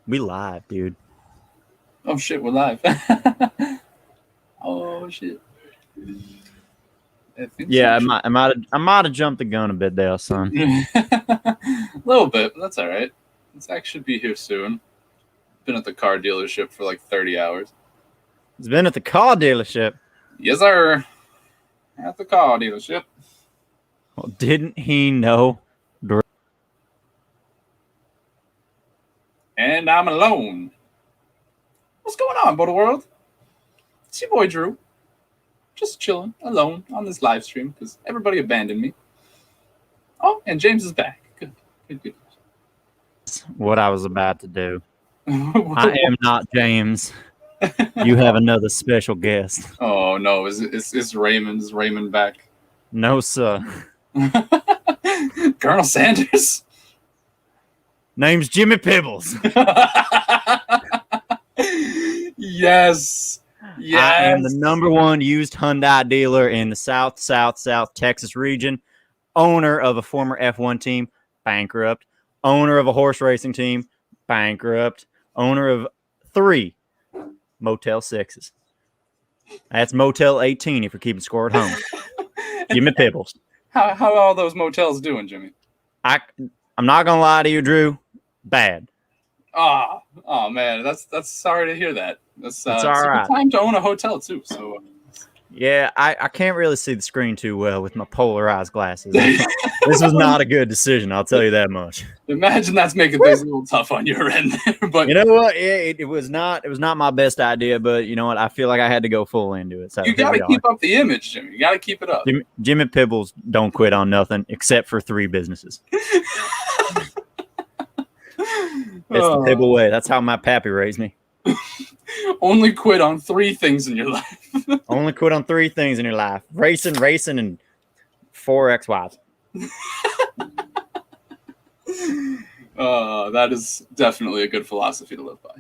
We live, dude. Oh shit, we're live. Oh shit. Yeah, I might have jumped the gun a bit there, son. A little bit, but that's all right. Zach should be here soon. Been at the car dealership for like 30 hours. He's been at the car dealership. Yes, sir. At the car dealership. Well, didn't he know? And I'm alone. What's going on, BOTA World? It's your boy Drew. Just chilling, alone on this live stream because everybody abandoned me. Oh, and James is back. Good. What I was about to do. I am not James. You have another special guest. Oh no, is Raymond? Is Raymond back? No, sir. Colonel Sanders. Name's Jimmy Pibbles. Yes. I am the #1 used Hyundai dealer in the South Texas region. Owner of a former F1 team, bankrupt. Owner of a horse racing team, bankrupt. Owner of 3 Motel 6s. That's Motel 18 if you're keeping score at home. Jimmy Pibbles. How are all those motels doing, Jimmy? I'm not gonna lie to you, Drew. Bad. Oh man, that's sorry to hear that. It's all it's right. a good time to own a hotel too. So yeah, I can't really see the screen too well with my polarized glasses. This was not a good decision, I'll tell you that much. Imagine that's making things a little tough on your end there, but you know what? It was not my best idea, but you know what? I feel like I had to go full into it. So you got to keep up the image, Jimmy. You got to keep it up. Jimmy Pibbles don't quit on nothing except for 3 businesses. It's the Pibble way. That's how my pappy raised me. Only quit on 3 things in your life. Only quit on 3 things in your life: racing, and 4 ex-wives. That is definitely a good philosophy to live by.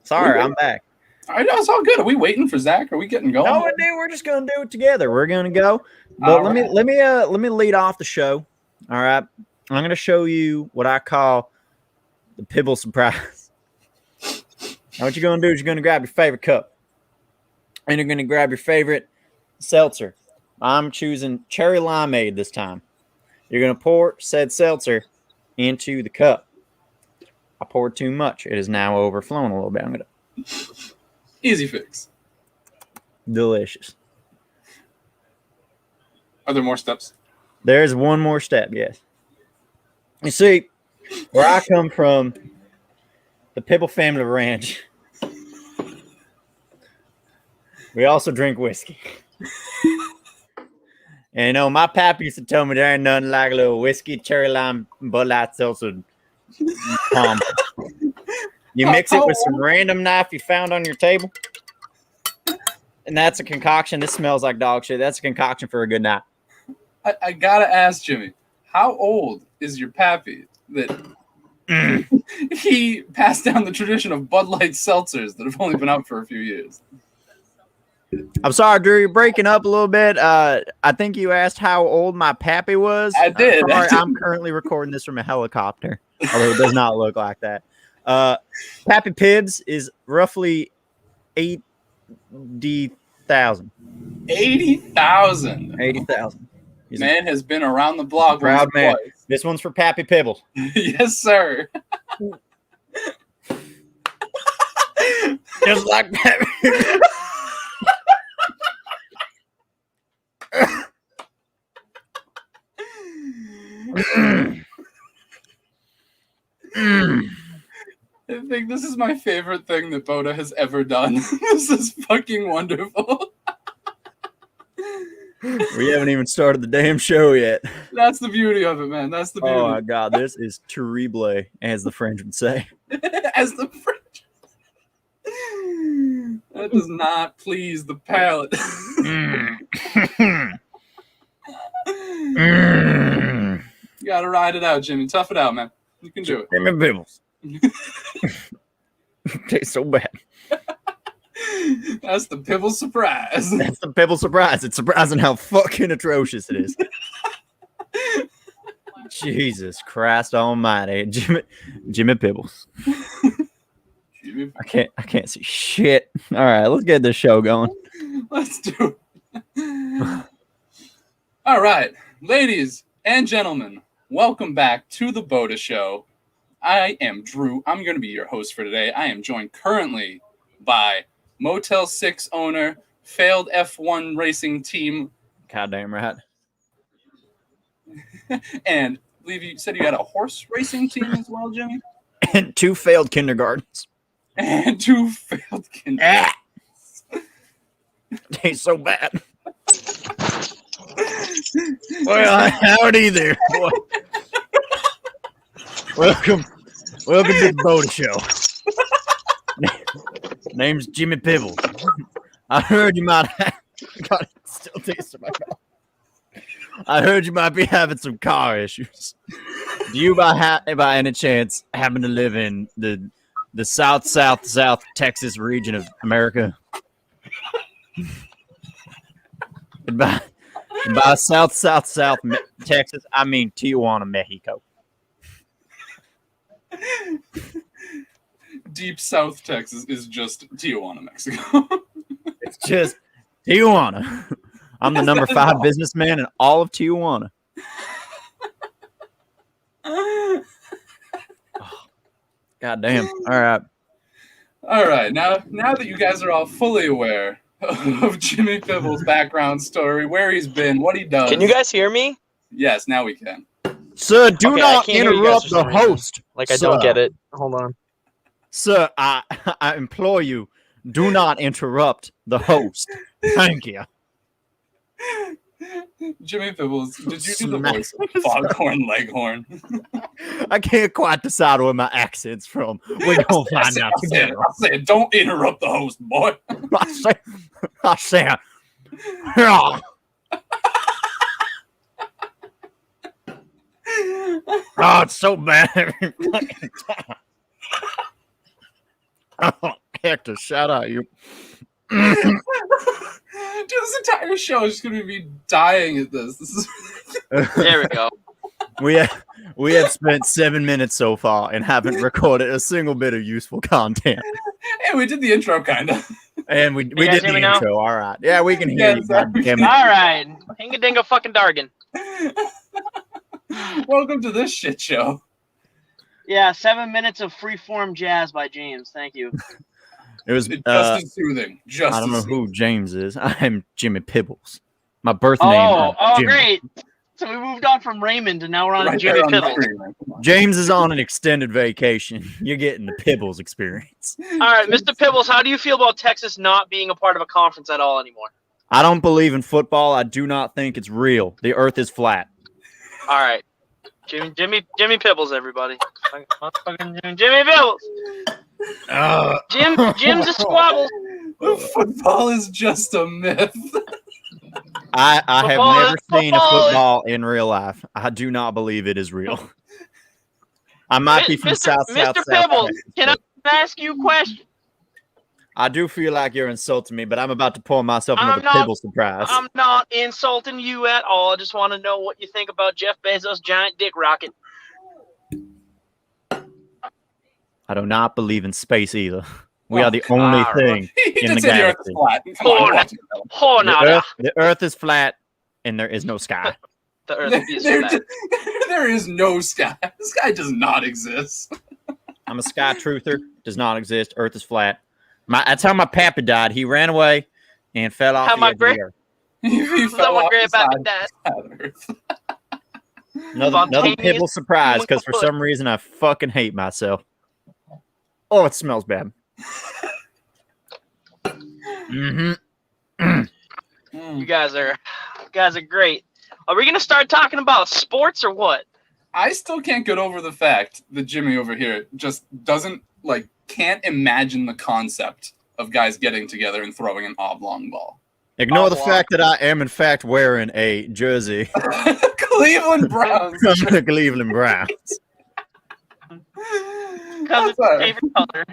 Sorry, I'm back. All right, it's all good. Are we waiting for Zach? Are we getting going? No, dude, we're just gonna do it together. We're gonna go. But let me lead off the show. All right, I'm gonna show you what I call the Pibble surprise. Now, what you're gonna do is you're gonna grab your favorite cup, and you're gonna grab your favorite seltzer. I'm choosing cherry limeade this time. You're gonna pour said seltzer into the cup. I poured too much. It is now overflowing a little bit. I'm gonna. Easy fix. Delicious. Are there more steps? There's one more step, yes. You see, where I come from, the Pibble family ranch, we also drink whiskey. And you know, my pap used to tell me there ain't nothing like a little whiskey, cherry lime, Bud Light seltzer combo. You mix it with some random knife you found on your table, and that's a concoction. This smells like dog shit. That's a concoction for a good night. I gotta ask Jimmy, how old is your pappy that he passed down the tradition of Bud Light seltzers that have only been out for a few years? I'm sorry, Drew, you're breaking up a little bit. I think you asked how old my pappy was. I did. I'm currently recording this from a helicopter, although it does not look like that. Pappy Pibs is roughly 80,000. 80,000. 80,000. Man has been around the block. Proud man. Twice. This one's for Pappy Pibbles. Yes, sir. Just like Pappy. I think this is my favorite thing that BOTA has ever done. This is fucking wonderful. We haven't even started the damn show yet. That's the beauty of it, man. That's the beauty. Oh my god, this is terrible, as the French would say. As the French. That does not please the palate. You gotta ride it out, Jimmy. Tough it out, man. You can do it. Jimmy Pibbles. Tastes so bad. That's the Pibble surprise. That's the Pibble surprise. It's surprising how fucking atrocious it is. Jesus Christ Almighty, Jimmy Pibbles. I can't see shit. All right, let's get this show going. Let's do it. All right, ladies and gentlemen, welcome back to the BOTA Show. I am Drew. I'm going to be your host for today. I am joined currently by Motel 6 owner, failed F1 racing team. Goddamn right. And I believe you said you had a horse racing team as well, Jimmy? And 2 failed kindergartens. And 2 failed kindergartens. Tastes so bad. Well, howdy there, boy. Welcome to the BOTA Show. Name's Jimmy Pibble. I heard you might have... God, it still tastes in my mouth. I heard you might be having some car issues. Do you, by any chance, happen to live in the South Texas region of America? And by South Texas, I mean Tijuana, Mexico. Deep South Texas is just Tijuana, Mexico. It's just Tijuana. I'm the number 5 businessman in all of Tijuana. Oh, God damn. All right. Now that you guys are all fully aware of Jimmy Pibble's background story, where he's been, what he does. Can you guys hear me? Yes, now we can. Sir, do not interrupt the host. Like, I don't get it. Hold on. Sir, I implore you, do not interrupt the host. Thank you. Jimmy Pibbles, did you do the voice of Foghorn Leghorn? I can't quite decide where my accent's from. We're going to find out together. I said, don't interrupt the host, boy. I said, oh, it's so bad every fucking time. Oh, Hector, shout out you. Dude, this entire show is just going to be dying at this. There we go. We have spent 7 minutes so far and haven't recorded a single bit of useful content. Hey, we did the intro, kind of. And we did the intro. All right. Yeah, we can hear you. All right. Hinga-dinga fucking dargan. Welcome to this shit show. Yeah, 7 minutes of freeform jazz by James. Thank you. It was just as soothing. Just I don't know soothing. who James is. I'm Jimmy Pibbles. My birth name. Oh, Jimmy. great. So we moved on from Raymond and now we're on Jimmy Pibbles. James is on an extended vacation. You're getting the Pibbles experience. All right, Mr. Pibbles, how do you feel about Texas not being a part of a conference at all anymore? I don't believe in football. I do not think it's real. The earth is flat. All right. Jimmy Pibbles, everybody. Jimmy Pibbles. Jim's a squabble. Football is just a myth. I have never seen a football in real life. I do not believe it is real. I might be from South. Mr. Pibbles, can I ask you a question? I do feel like you're insulting me, but I'm about to pour myself another Pibble surprise. I'm not insulting you at all. I just want to know what you think about Jeff Bezos' giant dick rocket. I do not believe in space either. We are the only thing in the galaxy. The earth is flat, and there is no sky. The earth is flat. There is no sky. The sky does not exist. I'm a sky truther. Does not exist. Earth is flat. That's how my pappy died. He ran away and fell off the edge of the earth. He fell off the Earth. Another Pibble surprise, because for some reason I fucking hate myself. Oh, it smells bad. You guys are great. Are we gonna start talking about sports or what? I still can't get over the fact that Jimmy over here just can't imagine the concept of guys getting together and throwing an oblong ball. Ignore the fact that I am in fact wearing a jersey. Cleveland Browns. From the Cleveland Browns. Because it's your favorite color.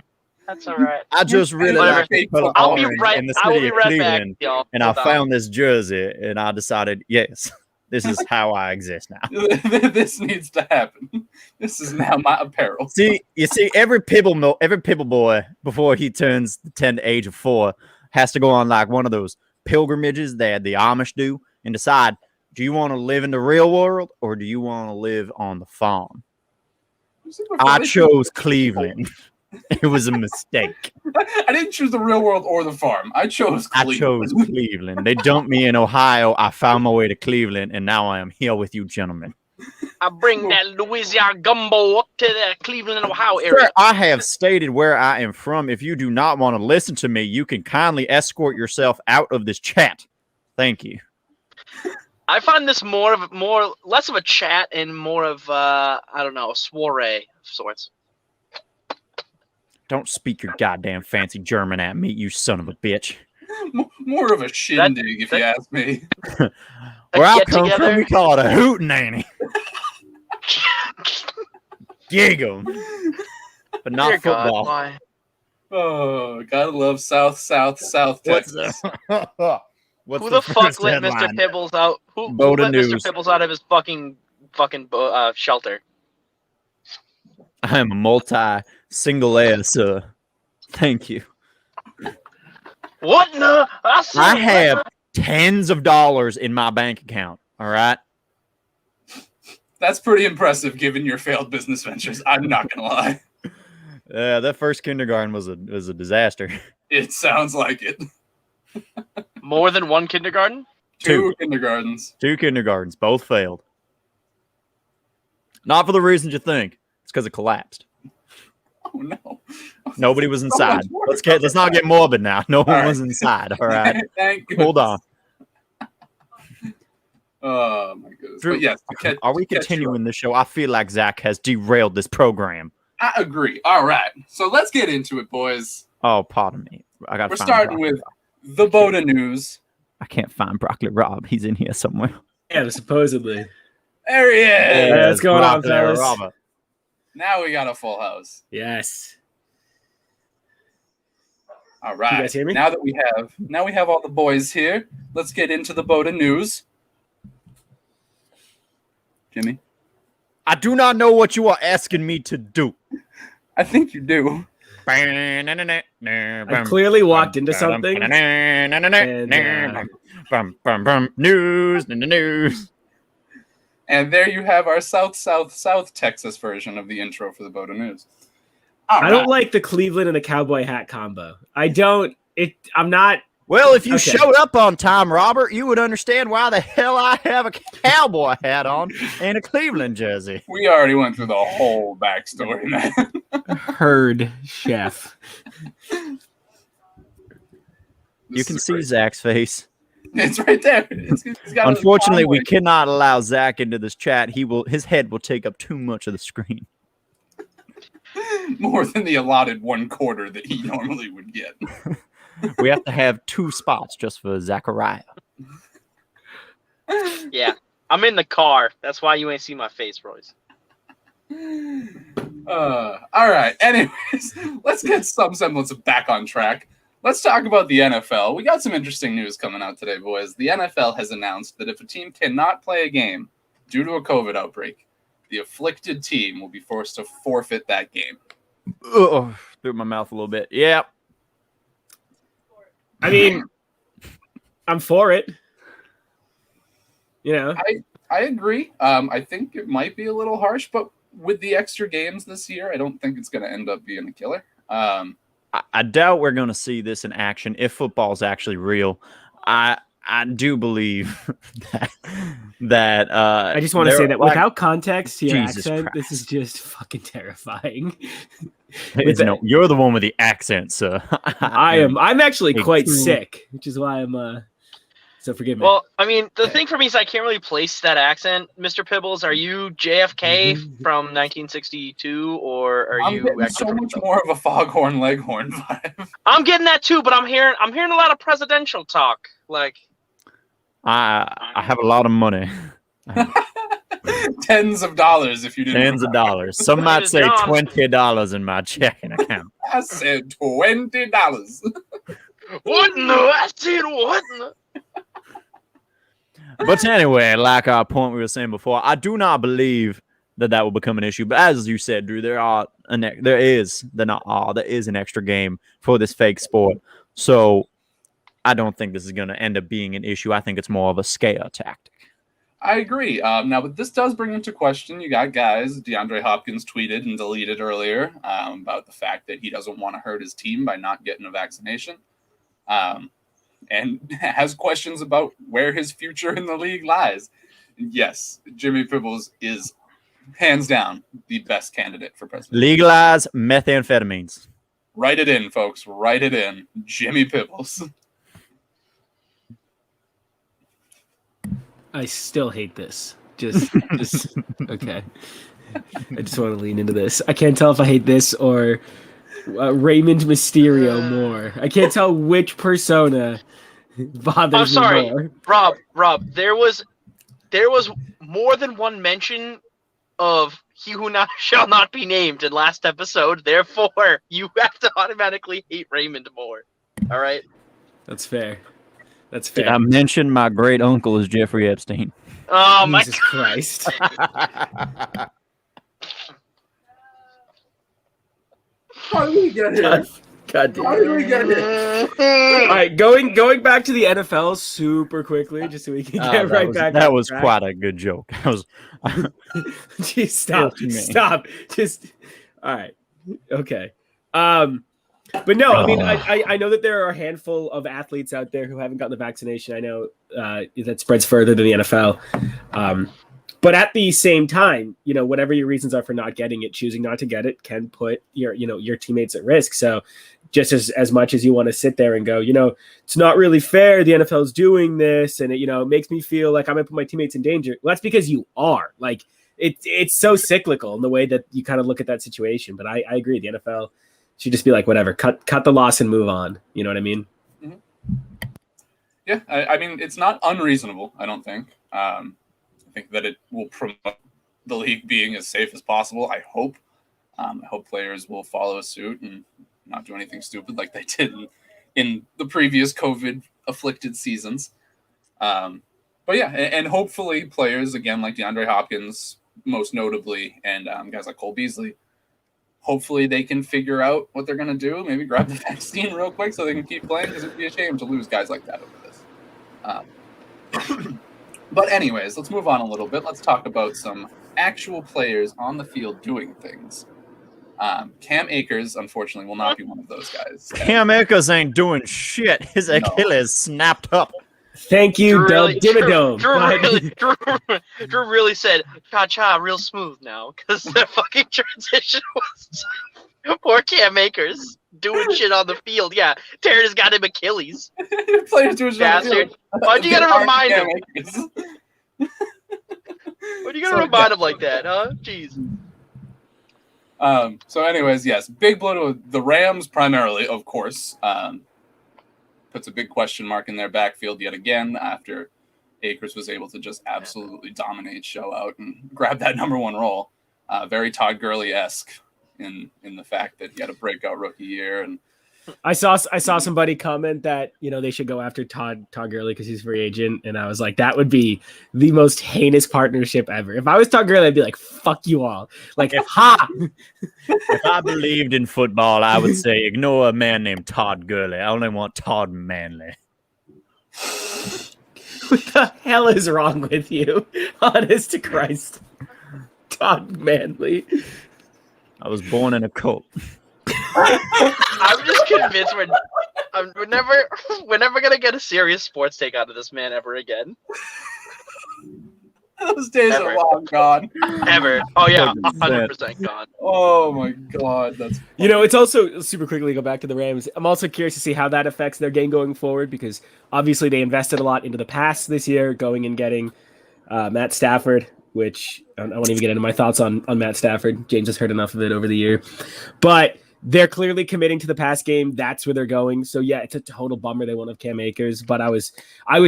That's all right. I just really like the color orange in the city of right Cleveland, back, and I found this jersey, and I decided, yes, This is how I exist now. This needs to happen. This is now my apparel. You see, every pibble boy before he turns the 10 to age of 4 has to go on like one of those pilgrimages that the Amish do and decide, do you want to live in the real world or do you want to live on the farm? I chose Cleveland. It was a mistake. I didn't choose the real world or the farm. I chose Cleveland. They dumped me in Ohio. I found my way to Cleveland, and now I am here with you, gentlemen. I bring that Louisiana gumbo up to the Cleveland, Ohio area. Sir, I have stated where I am from. If you do not want to listen to me, you can kindly escort yourself out of this chat. Thank you. I find this less of a chat and more of I don't know, a soiree of sorts. Don't speak your goddamn fancy German at me, you son of a bitch. More of a shindig, if you ask me. Where I come from, we call it a hootenanny. Gig 'em. But not Dear football. God, why? Oh, gotta love South Texas. Who the fuck let Mr. Pibbles out? Who let Mr. Pibbles out of his fucking shelter? I am a multi-single air, sir. Thank you. What the? I have tens of dollars in my bank account. All right. That's pretty impressive, given your failed business ventures. I'm not gonna lie. Yeah, that first kindergarten was a disaster. It sounds like it. More than one kindergarten? Two kindergartens. 2 kindergartens, both failed. Not for the reasons you think. It's because it collapsed. Oh no! Nobody was inside. Let's not get morbid now. No one was inside. All right. Thank you. Hold on. Oh my goodness. Drew, but yes, are we continuing this show? I feel like Zach has derailed this program. I agree. All right. So let's get into it, boys. Oh, pardon me. We're starting with the BOTA news. I can't find Broccoli Rob. He's in here somewhere. Yeah, supposedly. There he is. Hey, what's going on, fellas? Robert. Now we got a full house. Yes. All right. You guys hear me? Now we have all the boys here. Let's get into the BOTA news. Jimmy? I do not know what you are asking me to do. I think you do. I clearly walked into something. News. And there you have our South Texas version of the intro for the BOTA news. I don't like the Cleveland and the cowboy hat combo. I'm not. Well, if you showed up on time, Robert, you would understand why the hell I have a cowboy hat on and a Cleveland jersey. We already went through the whole backstory, man. Herd chef. You can see Zach's face. It's right there. Unfortunately, we cannot allow Zach into this chat. His head will take up too much of the screen. More than the allotted 1/4 that he normally would get. We have to have 2 spots just for Zachariah. Yeah, I'm in the car. That's why you ain't see my face, Royce. All right. Anyways, let's get some semblance of back on track. Let's talk about the NFL. We got some interesting news coming out today, boys. The NFL has announced that if a team cannot play a game due to a COVID outbreak, the afflicted team will be forced to forfeit that game. Ugh, through my mouth a little bit. Yeah. I mean, I'm for it. You know, I agree. I think it might be a little harsh, but with the extra games this year, I don't think it's going to end up being a killer. I doubt we're going to see this in action if football's actually real. I do believe that I just want to say that without context to your Jesus accent, Christ. this is just fucking terrifying. No, you're the one with the accent, sir. I'm actually quite sick, which is why I'm so forgive me. Well, I mean, the thing for me is I can't really place that accent, Mr. Pibbles. Are you JFK from 1962, or are you getting so much more of a Foghorn Leghorn vibe? I'm getting that too, but I'm hearing a lot of presidential talk. Like, I have a lot of money. Tens of dollars if you didn't. Tens of dollars. Some might say $20 in my checking account. I said $20. What in the? I said what in the? But anyway, like our point we were saying before, I do not believe that will become an issue. But as you said, Drew, there is an extra game for this fake sport. So I don't think this is going to end up being an issue. I think it's more of a scare tactic. I agree. Now, but this does bring into question, you got guys, DeAndre Hopkins tweeted and deleted earlier about the fact that he doesn't want to hurt his team by not getting a vaccination. And has questions about where his future in the league lies. Yes, Jimmy Pibbles is hands down the best candidate for president. Legalize methamphetamines. Write it in, folks. Write it in. Jimmy Pibbles. I still hate this. Just okay. I just want to lean into this. I can't tell if I hate this or Raymond Mysterio more. I can't tell which persona bothers me more. Rob. There was more than one mention of he who shall not be named in last episode. Therefore, you have to automatically hate Raymond more. All right. That's fair. That's fair. Did I mention my great uncle is Jeffrey Epstein? Oh my Jesus Christ. How did we get here? God damn. How did we get here? All right, going back to the NFL super quickly, just so we can get right back. That was quite a good joke. Jeez, stop. Just all right. Okay. But no, I mean, I know that there are a handful of athletes out there who haven't gotten the vaccination. I know that spreads further than the NFL. But at the same time, whatever your reasons are for not getting it, choosing not to get it can put your teammates at risk. So just as much as you want to sit there and go, it's not really fair. The NFL is doing this, and it makes me feel like I'm going to put my teammates in danger. Well, that's because you are. Like it's so cyclical in the way that you kind of look at that situation. But I agree. The NFL should just be like, whatever, cut the loss and move on. You know what I mean? Mm-hmm. Yeah, I mean, it's not unreasonable, I don't think. I think that it will promote the league being as safe as possible. I hope. I hope players will follow suit and not do anything stupid like they did in the previous COVID-afflicted seasons. But yeah, and hopefully players, again, like DeAndre Hopkins, most notably, and guys like Cole Beasley, hopefully they can figure out what they're going to do, maybe grab the vaccine real quick so they can keep playing, because it'd be a shame to lose guys like that over this. But anyways, let's move on a little bit. Let's talk about some actual players on the field doing things. Cam Akers, unfortunately, will not be one of those guys. Cam Akers ain't doing shit. His Achilles snapped up. Thank you, Doug Dimmadome. Drew really said, cha-cha, real smooth now, because the fucking transition was poor Cam Akers doing shit on the field. Yeah, tearing his goddamn Achilles. Players doing shit on the field. Why'd you gotta remind him? Why'd you gotta remind him like that, huh? Jeez. So anyways, yes, big blow to the Rams primarily, of course. Puts a big question mark in their backfield yet again after Akers was able to just absolutely dominate, show out, and grab that number one role. Very Todd Gurley-esque in the fact that he had a breakout rookie year. And I saw somebody comment that they should go after Todd Gurley because he's a free agent, and I was like, that would be the most heinous partnership ever. If I was Todd Gurley, I'd be like, fuck you all. Like, ha! If I believed in football, I would say ignore a man named Todd Gurley. I only want Todd Manley. What the hell is wrong with you? Honest to Christ. Todd Manley. I was born in a cult. I'm just convinced we're never gonna get a serious sports take out of this man ever again. Those days are long gone. Ever. Oh yeah, 100% gone. Oh my god, that's funny. It's also super quickly go back to the Rams. I'm also curious to see how that affects their game going forward, because obviously they invested a lot into the pass this year, going and getting Matt Stafford, which I won't even get into my thoughts on Matt Stafford. James has heard enough of it over the year, but they're clearly committing to the pass game. That's where they're going. So yeah, it's a total bummer they won't have Cam Akers, but I was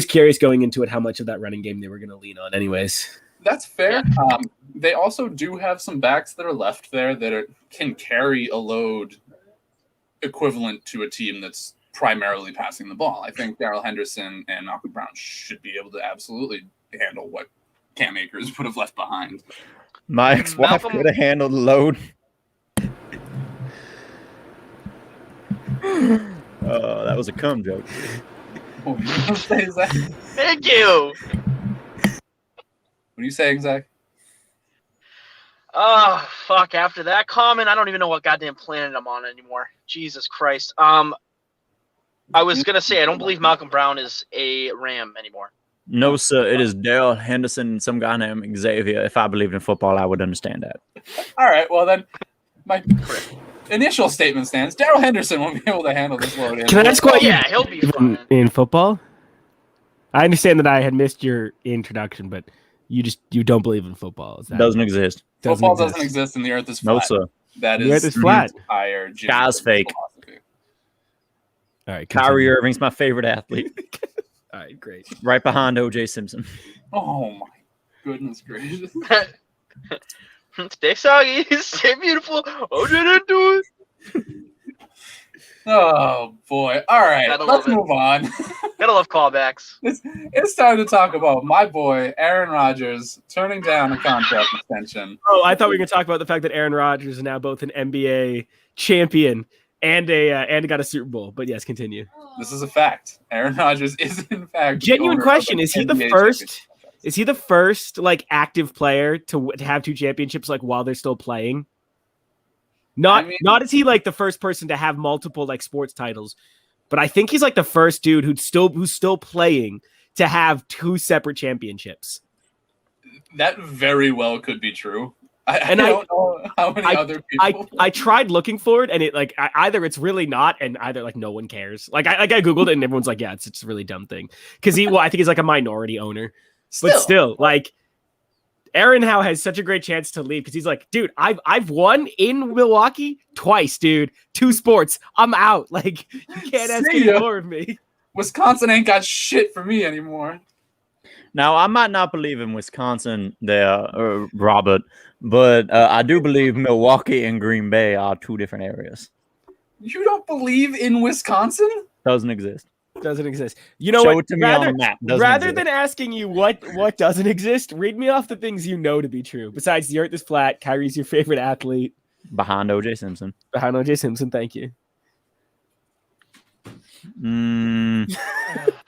curious going into it how much of that running game they were going to lean on anyways. That's fair. They also do have some backs that are left there that can carry a load equivalent to a team that's primarily passing the ball. I think Darrell Henderson and Malcolm Brown should be able to absolutely handle what Cam Akers would have left behind. My ex-wife could have handled the load. That was a cum joke. What were you saying, Zach? Thank you. What are you saying, Zach? Oh, fuck. After that comment, I don't even know what goddamn planet I'm on anymore. Jesus Christ. I was going to say, I don't believe Malcolm Brown is a Ram anymore. No, sir. It is Daryl Henderson and some guy named Xavier. If I believed in football, I would understand that. All right. Well, then, my initial statement stands. Daryl Henderson won't be able to handle this load. Can I ask why he'll be fine. In football? I understand that I had missed your introduction, but you don't believe in football. Doesn't exist. Football doesn't exist, and the earth is flat. No, sir. That the earth is flat. Entire guy's fake. Philosophy. All right, Kyrie Irving's my favorite athlete. All right, great. Right behind O.J. Simpson. Oh my goodness gracious! Stay soggy, stay beautiful. Oh, didn't do it. Oh boy! All right, let's move on. Gotta love callbacks. It's time to talk about my boy Aaron Rodgers turning down a contract extension. Oh, I thought we were going to talk about the fact that Aaron Rodgers is now both an NBA champion and got a Super Bowl. But yes, continue. This is a fact. Aaron Rodgers is in fact genuine question. Is he the first? Is he the first like active player to have 2 championships like while they're still playing? Not is he like the first person to have multiple like sports titles, but I think he's like the first dude who's still playing to have 2 separate championships. That very well could be true. I don't know how many other people. I tried looking for it, and it like either it's really not, and either like no one cares. Like I googled it, and everyone's like, yeah, it's a really dumb thing because I think he's like a minority owner, but still like. Aaron Howe has such a great chance to leave because he's like, dude, I've won in Milwaukee twice, dude. 2 sports. I'm out. Like, you can't ask any more of me. Wisconsin ain't got shit for me anymore. Now, I might not believe in Wisconsin there, Robert, but I do believe Milwaukee and Green Bay are 2 different areas. You don't believe in Wisconsin? Doesn't exist. Doesn't exist. You know Show what? it to me on the map. Rather than asking you what doesn't exist, read me off the things you know to be true. Besides, the earth is flat. Kyrie's your favorite athlete. Behind O.J. Simpson. Behind O.J. Simpson. Thank you.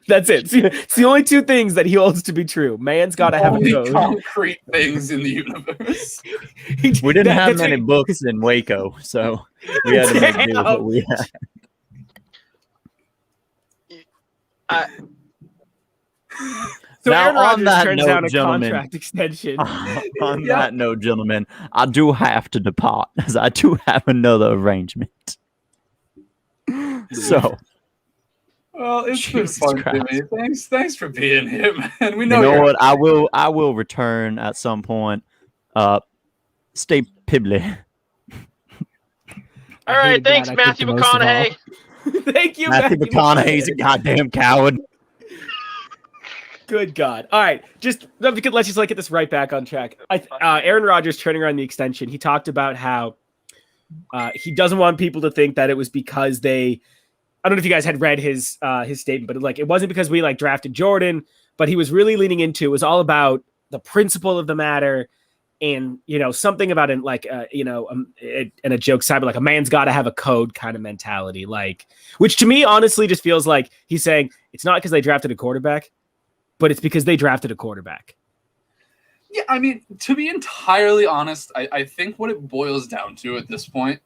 That's it. It's the only 2 things that he holds to be true. Man's got to have a code. Concrete things in the universe. We didn't have many books in Waco, so we had to make do with what we had. So now, Aaron Rodgers on that turns note, down a gentlemen, contract extension. On that note, gentlemen, I do have to depart as I do have another arrangement. So, well, it's been fun, Jimmy. Thanks for being here, man. We know you know what? I will return at some point. Stay pibbly. All right, thanks, Matthew McConaughey. Thank you, Matthew McConaughey's a goddamn coward. Good God. All right. Let's just get this right back on track. Aaron Rodgers turning around the extension. He talked about how he doesn't want people to think that it was because I don't know if you guys had read his statement, but it wasn't because we drafted Jordan, but he was really leaning into, it was all about the principle of the matter. And, something about it, and a joke side, but a man's got to have a code kind of mentality, which to me, honestly, just feels like he's saying it's not because they drafted a quarterback, but it's because they drafted a quarterback. Yeah, I mean, to be entirely honest, I think what it boils down to at this point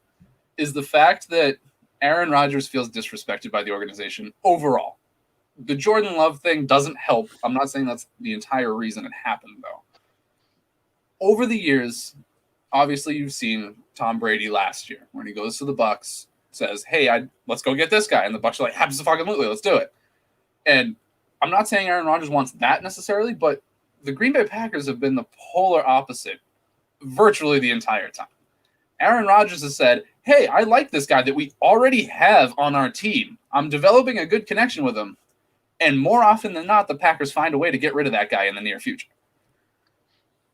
is the fact that Aaron Rodgers feels disrespected by the organization overall. The Jordan Love thing doesn't help. I'm not saying that's the entire reason it happened, though. Over the years, obviously you've seen Tom Brady last year when he goes to the Bucs, says, hey, let's go get this guy. And the Bucs are like, absolutely, let's do it. And I'm not saying Aaron Rodgers wants that necessarily, but the Green Bay Packers have been the polar opposite virtually the entire time. Aaron Rodgers has said, hey, I like this guy that we already have on our team. I'm developing a good connection with him. And more often than not, the Packers find a way to get rid of that guy in the near future.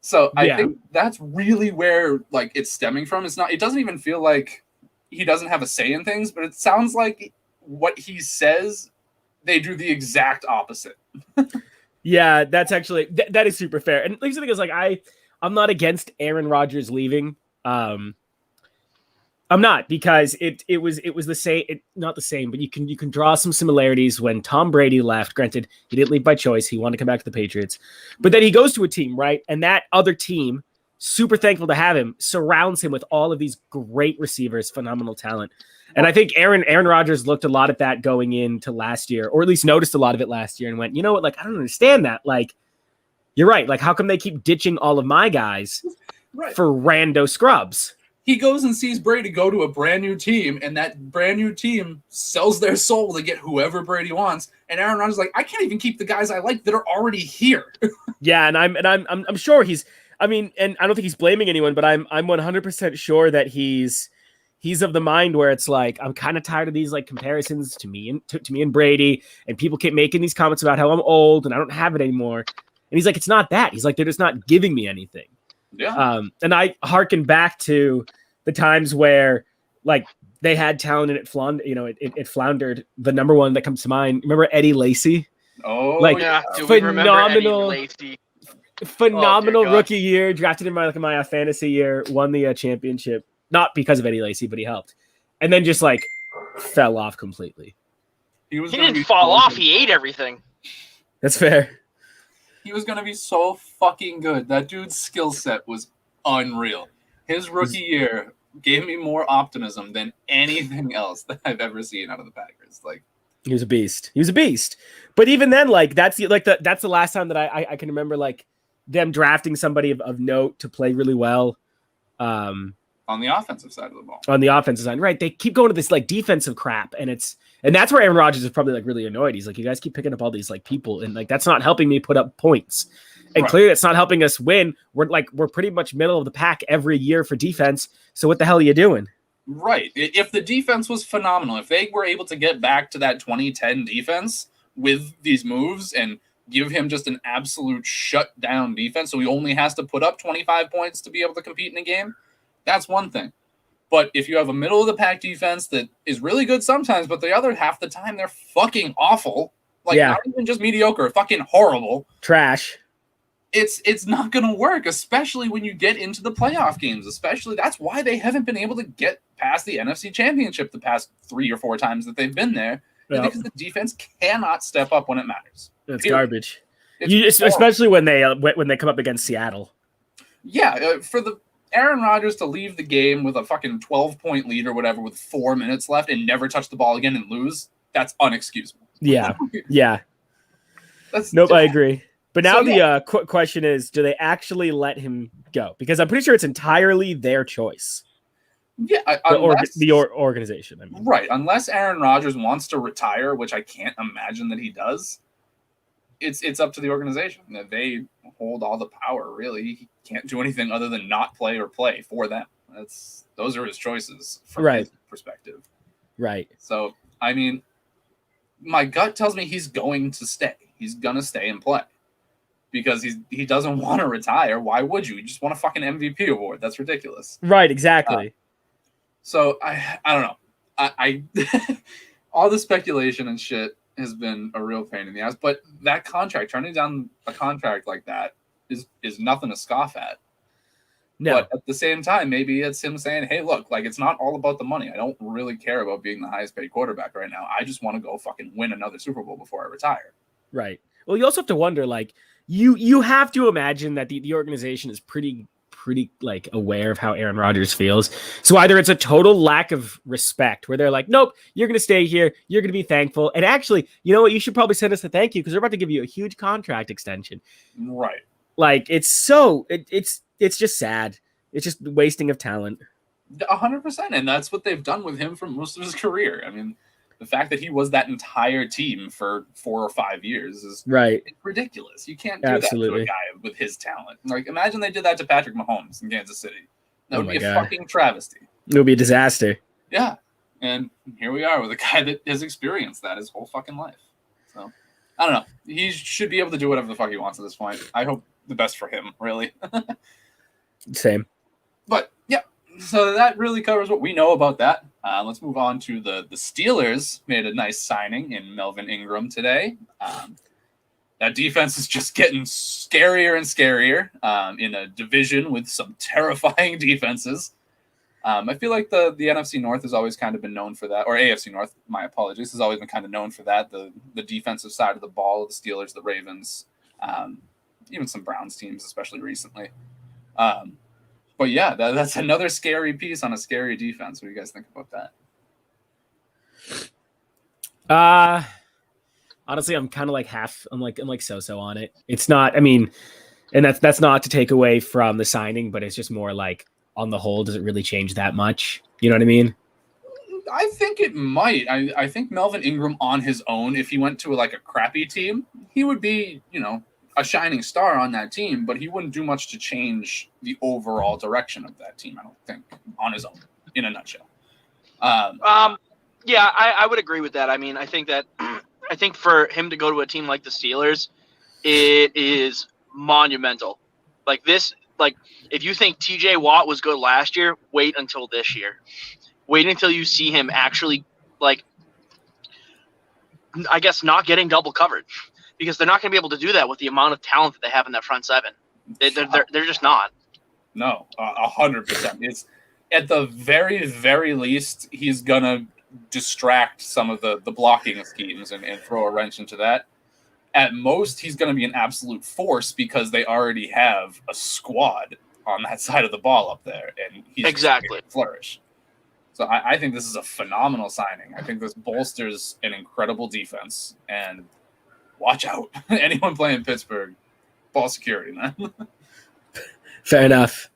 So I think that's really where it's stemming from. It doesn't even feel like he doesn't have a say in things, but it sounds like what he says, they do the exact opposite. Yeah, that's actually that is super fair. And the thing is, like, I'm not against Aaron Rodgers leaving. I'm not, because it was the same, not the same, but you can draw some similarities when Tom Brady left. Granted, he didn't leave by choice; he wanted to come back to the Patriots, but then he goes to a team, right? And that other team, super thankful to have him, surrounds him with all of these great receivers, phenomenal talent. And I think Aaron Rodgers looked a lot at that going into last year, or at least noticed a lot of it last year, and went, you know what? Like, I don't understand that. Like, you're right. Like, how come they keep ditching all of my guys for rando scrubs? He goes and sees Brady go to a brand new team, and that brand new team sells their soul to get whoever Brady wants. And Aaron Rodgers is like, I can't even keep the guys I like that are already here. Yeah, and I'm sure he's. I mean, and I don't think he's blaming anyone, but I'm 100% sure that he's of the mind where it's like, I'm kind of tired of these like comparisons to me and Brady, and people keep making these comments about how I'm old and I don't have it anymore. And he's like, it's not that. He's like, they're just not giving me anything. Yeah. And I harken back to the times where like they had talent and it floundered. The number one that comes to mind, remember Eddie Lacy? Oh, like, yeah. Phenomenal rookie year, drafted in my fantasy year, won the championship, not because of Eddie Lacy, but he helped. And then just like fell off completely. He didn't fall off, he ate everything. That's fair. He was going to be so fucking good. That dude's skill set was unreal. His rookie year gave me more optimism than anything else that I've ever seen out of the Packers. Like, he was a beast. But even then, like that's the last time that I can remember like them drafting somebody of note to play really well. On the offensive side of the ball. On the offensive side, right? They keep going to this like defensive crap, and that's where Aaron Rodgers is probably like really annoyed. He's like, you guys keep picking up all these like people, and like that's not helping me put up points. And clearly, that's not helping us win. We're pretty much middle of the pack every year for defense. So what the hell are you doing? Right. If the defense was phenomenal, if they were able to get back to that 2010 defense with these moves and give him just an absolute shutdown defense, so he only has to put up 25 points to be able to compete in a game, that's one thing. But if you have a middle of the pack defense that is really good sometimes, but the other half the time they're fucking awful, like not even just mediocre, fucking horrible, trash. It's not going to work, especially when you get into the playoff games. Especially that's why they haven't been able to get past the NFC Championship the past 3 or 4 times that they've been there, because the defense cannot step up when it matters. It's garbage. Especially when they come up against Seattle. Yeah, for the Aaron Rodgers to leave the game with a fucking 12-point lead or whatever with 4 minutes left and never touch the ball again and lose, that's unexcusable. Yeah. That's I agree. But now the question is, do they actually let him go? Because I'm pretty sure it's entirely their choice. Yeah, the organization. I mean. Right. Unless Aaron Rodgers wants to retire, which I can't imagine that he does, it's up to the organization. They hold all the power, really. He can't do anything other than not play or play for them. Those are his choices from his perspective. Right. So, I mean, my gut tells me he's going to stay. He's going to stay and play. Because he doesn't want to retire. Why would you? You just want a fucking MVP award. That's ridiculous. Right, exactly. So I don't know. I all the speculation and shit has been a real pain in the ass. But that contract, turning down a contract like that is nothing to scoff at. No. But at the same time, maybe it's him saying, hey, look, like it's not all about the money. I don't really care about being the highest paid quarterback right now. I just want to go fucking win another Super Bowl before I retire. Right. Well, you also have to wonder, like, you have to imagine that the organization is pretty like aware of how Aaron Rodgers feels. So either it's a total lack of respect where they're like, nope, you're going to stay here. You're going to be thankful. And actually, you know what? You should probably send us a thank you because we're about to give you a huge contract extension. Right. Like it's just sad. It's just wasting of talent. 100%. And that's what they've done with him for most of his career. I mean, the fact that he was that entire team for 4 or 5 years is ridiculous. You can't do that to a guy with his talent. Like, imagine they did that to Patrick Mahomes in Kansas City. That would be a fucking travesty. It would be a disaster. Yeah. And here we are with a guy that has experienced that his whole fucking life. So, I don't know. He should be able to do whatever the fuck he wants at this point. I hope the best for him, really. Same. But, yeah. So that really covers what we know about that. Let's move on to the Steelers. Made a nice signing in Melvin Ingram today. that defense is just getting scarier and scarier in a division with some terrifying defenses. I feel like the NFC North has always kind of been known for that, or AFC North, my apologies, has always been kind of known for that. The defensive side of the ball, the Steelers, the Ravens, even some Browns teams, especially recently. But yeah, that's another scary piece on a scary defense. What do you guys think about that? Honestly, I'm kind of like I'm like so on it. It's not, I mean, and that's not to take away from the signing, but it's just more like, on the whole, does it really change that much? You know what I mean? I think it might. I think Melvin Ingram on his own, if he went to like a crappy team, he would be, a shining star on that team, but he wouldn't do much to change the overall direction of that team, I don't think, on his own, in a nutshell. Yeah, I would agree with that. I mean, I think for him to go to a team like the Steelers, it is monumental. Like this, like if you think TJ Watt was good last year, wait until this year. Wait until you see him actually, like, I guess not getting double covered, because they're not going to be able to do that with the amount of talent that they have in that front seven. They're just not. No, 100%. It's at the very, very least, he's going to distract some of the blocking schemes and throw a wrench into that. At most, he's going to be an absolute force because they already have a squad on that side of the ball up there, and he's exactly going to flourish. So I think this is a phenomenal signing. I think this bolsters an incredible defense, and watch out. Anyone playing Pittsburgh, ball security, man. Fair enough.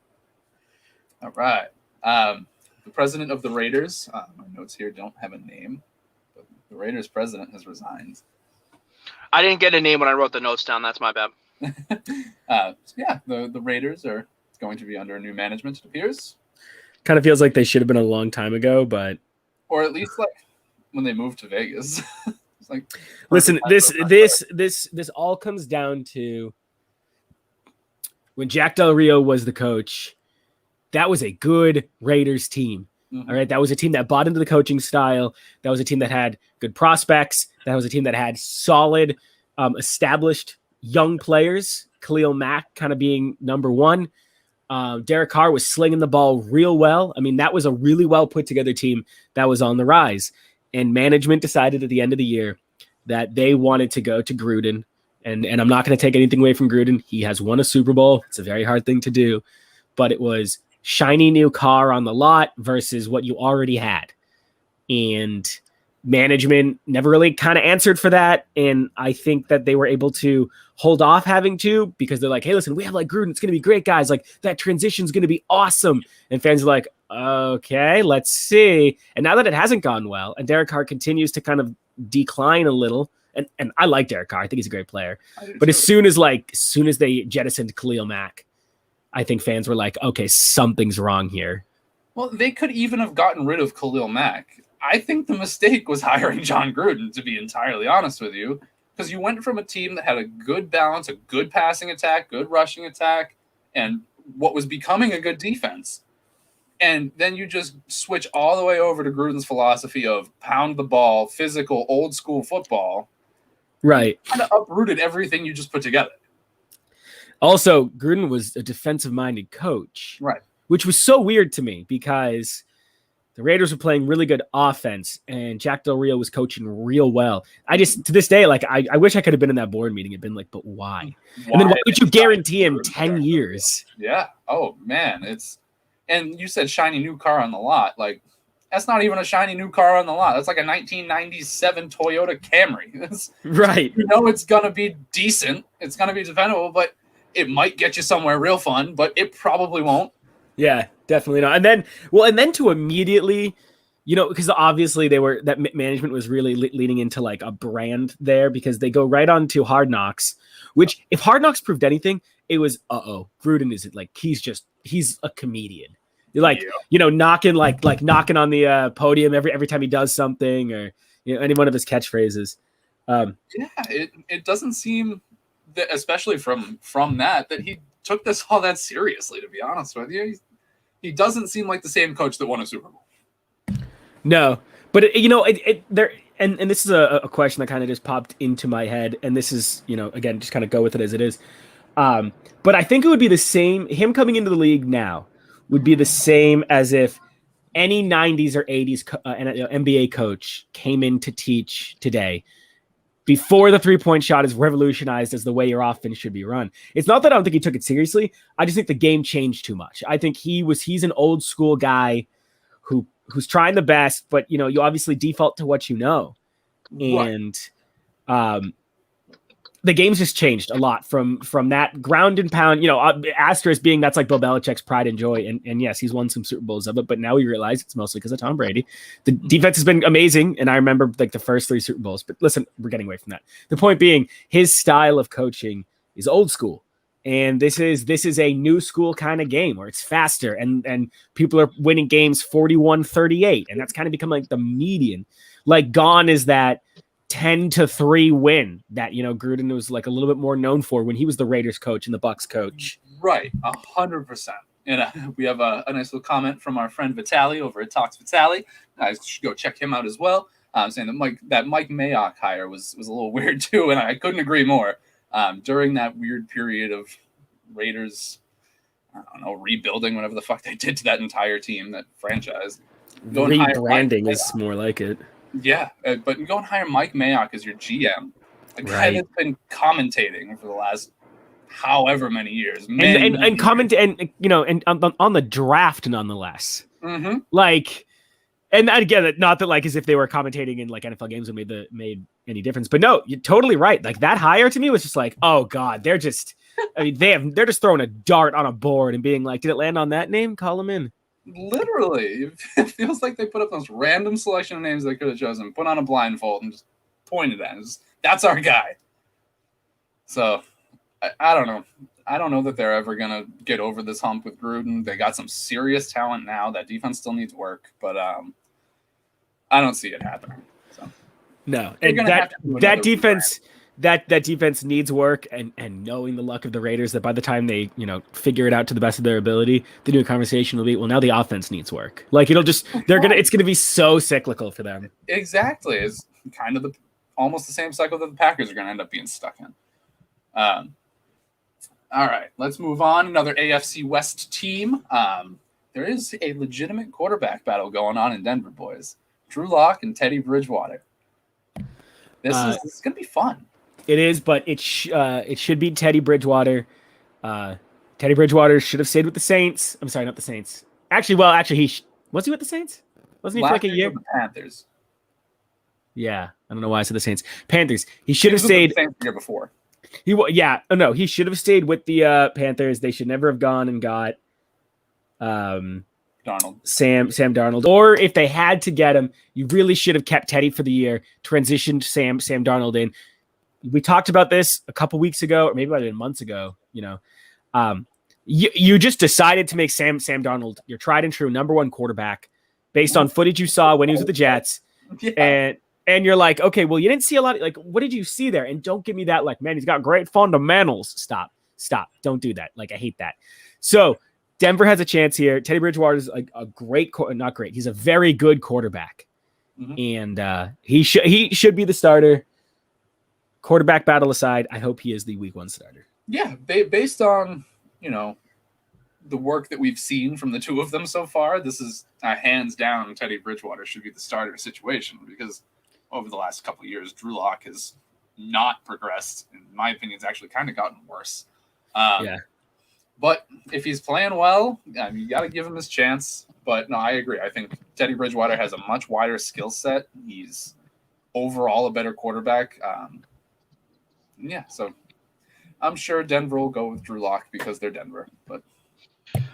All right. The president of the Raiders, my notes here don't have a name, but the Raiders president has resigned. I didn't get a name when I wrote the notes down. That's my bad. The Raiders are going to be under new management, it appears. Kind of feels like they should have been a long time ago, but or at least like when they moved to Vegas. It's like, listen, this all comes down to when Jack Del Rio was the coach. That was a good Raiders team. Mm-hmm. All right. That was a team that bought into the coaching style. That was a team that had good prospects. That was a team that had solid, established young players. Khalil Mack kind of being number one. Derek Carr was slinging the ball real well. I mean, that was a really well put together team that was on the rise. And management decided at the end of the year that they wanted to go to Gruden. And I'm not going to take anything away from Gruden. He has won a Super Bowl. It's a very hard thing to do. But it was shiny new car on the lot versus what you already had. And management never really kind of answered for that. And I think that they were able to hold off having to, because they're like, hey, listen, we have like Gruden. It's going to be great, guys. Like that transition is going to be awesome. And fans are like, okay, let's see. And now that it hasn't gone well and Derek Carr continues to kind of decline a little, and I like Derek Carr. I think he's a great player. But as soon as they jettisoned Khalil Mack, I think fans were like, okay, something's wrong here. Well, they could even have gotten rid of Khalil Mack. I think the mistake was hiring John Gruden, to be entirely honest with you, because you went from a team that had a good balance, a good passing attack, good rushing attack, and what was becoming a good defense. And then you just switch all the way over to Gruden's philosophy of pound the ball, physical, old school football. Right. Kind of uprooted everything you just put together. Also, Gruden was a defensive-minded coach, right? Which was so weird to me because the Raiders were playing really good offense, and Jack Del Rio was coaching real well. I just, to this day, like I wish I could have been in that board meeting and been like, but why? And then why would you guarantee him 10 years? Yeah. Oh man, and you said shiny new car on the lot. Like that's not even a shiny new car on the lot. That's like a 1997 Toyota Camry. Right. You know it's gonna be decent. It's gonna be dependable, but it might get you somewhere real fun, but it probably won't. Yeah, definitely not. And then to immediately, because obviously management was really leaning into like a brand there, because they go right on to Hard Knocks, which if Hard Knocks proved anything, it was, Gruden isn't like, he's a comedian. You're like, knocking knocking on the podium every time he does something, or any one of his catchphrases. It doesn't seem that, especially from that he took this all that seriously, to be honest with you. He doesn't seem like the same coach that won a Super Bowl. No, but and this is a question that kind of just popped into my head, and this is, again, just kind of go with it as it is. But I think it would be the same. Him coming into the league now would be the same as if any 90s or 80s NBA coach came in to teach today before the 3-point shot is revolutionized as the way your offense should be run. It's not that I don't think he took it seriously. I just think the game changed too much. I think he's an old school guy who's trying the best, but you obviously default to what you know. And the game's just changed a lot from that ground and pound, asterisk being that's like Bill Belichick's pride and joy. And yes, he's won some Super Bowls of it, but now we realize it's mostly because of Tom Brady. The defense has been amazing. And I remember like the first 3 Super Bowls, but listen, we're getting away from that. The point being, his style of coaching is old school. And this is a new school kind of game where it's faster and people are winning games 41-38. And that's kind of become like the median. Like gone is that 10-3 win that Gruden was like a little bit more known for when he was the Raiders coach and the Bucks coach. Right, 100%. And we have a nice little comment from our friend Vitali over at Talks Vitali. I should go check him out as well. Saying that Mike Mayock hire was a little weird too, and I couldn't agree more. During that weird period of Raiders, I don't know, rebuilding, whatever the fuck they did to that entire team, that franchise. Rebranding is more like it. Yeah, but go and hire Mike Mayock as your GM. The guy that's been commentating for the last however many years, and comment and on the draft nonetheless. Mm-hmm. Like, and again, not that like as if they were commentating in like NFL games would made any difference, but no, you're totally right. Like that hire to me was just like, oh god, they're just just throwing a dart on a board and being like, did it land on that name? Call him in. Literally, it feels like they put up those random selection of names they could have chosen, put on a blindfold, and just pointed at it. That's our guy. So, I don't know. I don't know that they're ever going to get over this hump with Gruden. They got some serious talent now. That defense still needs work, but I don't see it happening. So. No, and that defense... That defense needs work, and knowing the luck of the Raiders that by the time they figure it out to the best of their ability, the new conversation will be, well, now the offense needs work. Like it's gonna be so cyclical for them. Exactly, it's kind of almost the same cycle that the Packers are gonna end up being stuck in. All right, let's move on. Another AFC West team. There is a legitimate quarterback battle going on in Denver, boys. Drew Lock and Teddy Bridgewater. This is gonna be fun. It is, but it should be Teddy Bridgewater. Teddy Bridgewater should have stayed with the Saints. I'm sorry, not the Saints. Actually, was he with the Saints? Wasn't he for like a year? The Panthers. Yeah, I don't know why I said the Saints. Panthers. He should have stayed the year before. He should have stayed with the Panthers. They should never have gone and got Darnold. Sam Darnold. Or if they had to get him, you really should have kept Teddy for the year, transitioned Sam Darnold in. We talked about this a couple weeks ago, or maybe about months ago. You just decided to make Sam Darnold your tried and true number one quarterback based on footage you saw when he was with the Jets, and you're like, okay, well, you didn't see a lot. Like, what did you see there? And don't give me that. Like, man, he's got great fundamentals. Stop. Don't do that. Like, I hate that. So Denver has a chance here. Teddy Bridgewater is like a great, not great. He's a very good quarterback, and he should be the starter. Quarterback battle aside, I hope he is the week 1 starter. Yeah, based on, the work that we've seen from the two of them so far, this is hands down Teddy Bridgewater should be the starter situation, because over the last couple of years, Drew Lock has not progressed. In my opinion, it's actually kind of gotten worse. But if he's playing well, you got to give him his chance. But no, I agree. I think Teddy Bridgewater has a much wider skill set. He's overall a better quarterback. So I'm sure Denver will go with Drew Lock because they're Denver. But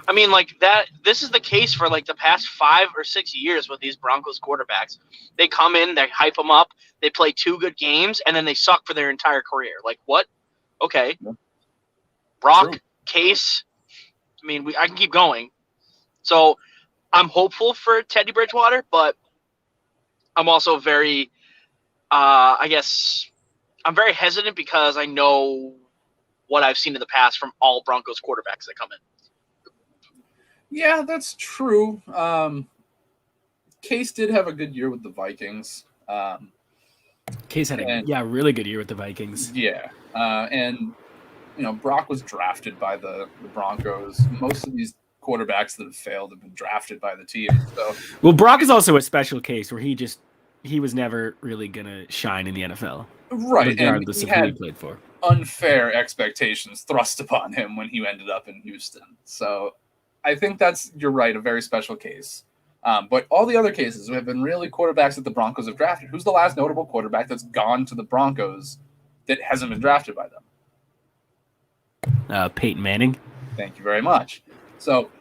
I mean, like that. This is the case for like the past 5 or 6 years with these Broncos quarterbacks. They come in, they hype them up, they play 2 good games, and then they suck for their entire career. Like what? Okay, Brock, Case. I mean, I can keep going. So I'm hopeful for Teddy Bridgewater, but I'm also very, I'm very hesitant because I know what I've seen in the past from all Broncos quarterbacks that come in. Yeah, that's true. Case did have a good year with the Vikings. Case had a really good year with the Vikings. Yeah, and Brock was drafted by the Broncos. Most of these quarterbacks that have failed have been drafted by the team. So, well, Brock is also a special case where he was never really gonna shine in the NFL, right? Regardless and of who he played for. Unfair expectations thrust upon him when he ended up in Houston. So, I think you're right, a very special case. But all the other cases have been really quarterbacks that the Broncos have drafted. Who's the last notable quarterback that's gone to the Broncos that hasn't been drafted by them? Peyton Manning. Thank you very much. So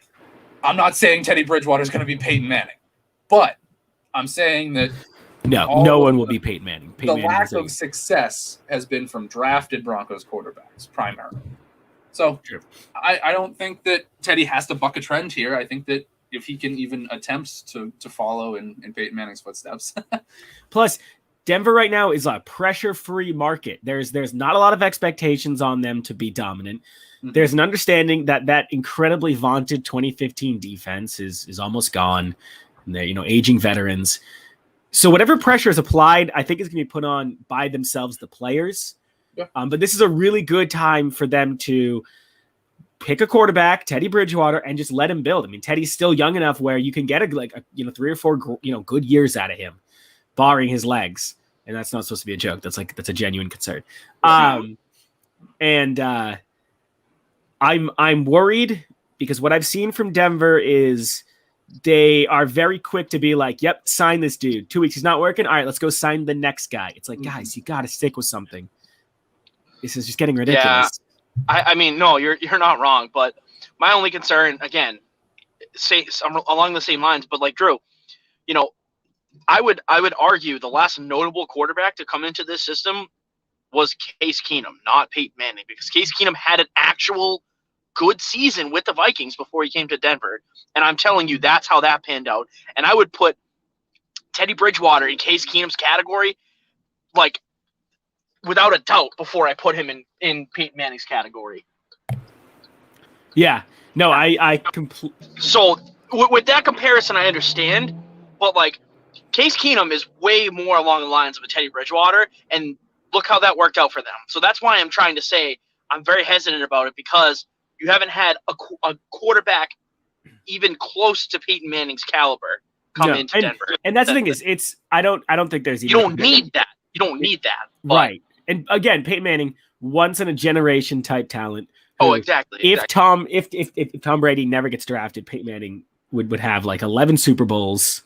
I'm not saying Teddy Bridgewater is going to be Peyton Manning, but I'm saying that no one will be Peyton Manning. The lack of success has been from drafted Broncos quarterbacks primarily. So I don't think that Teddy has to buck a trend here. I think that if he can even attempt to follow in Peyton Manning's footsteps. Plus, Denver right now is a pressure-free market. There's not a lot of expectations on them to be dominant. Mm-hmm. There's an understanding that incredibly vaunted 2015 defense is almost gone. And they're, aging veterans. So whatever pressure is applied, I think is going to be put on by themselves, the players. Yeah. But this is a really good time for them to pick a quarterback, Teddy Bridgewater, and just let him build. I mean, Teddy's still young enough where you can get 3 or 4 good years out of him, barring his legs. And that's not supposed to be a joke. That's a genuine concern. I'm worried because what I've seen from Denver is they are very quick to be like, yep, sign this dude. 2 weeks, he's not working. All right, let's go sign the next guy. It's like, guys, you got to stick with something. This is just getting ridiculous. Yeah. I mean, no, you're not wrong, but my only concern, again, along the same lines, but like Drew, I would argue the last notable quarterback to come into this system was Case Keenum, not Peyton Manning, because Case Keenum had an actual good season with the Vikings before he came to Denver, and I'm telling you, that's how that panned out. And I would put Teddy Bridgewater in Case Keenum's category, like, without a doubt, before I put him in Peyton Manning's category. Yeah. No, I completely. So with that comparison, I understand, but like Case Keenum is way more along the lines of a Teddy Bridgewater, and look how that worked out for them. So that's why I'm trying to say I'm very hesitant about it, because you haven't had a quarterback even close to Peyton Manning's caliber come into Denver. And that's the thing is, I don't think there's even. You don't need that. You don't need that. Right. And again, Peyton Manning, once in a generation type talent. Oh, exactly. If Tom Brady never gets drafted, Peyton Manning would have like 11 Super Bowls.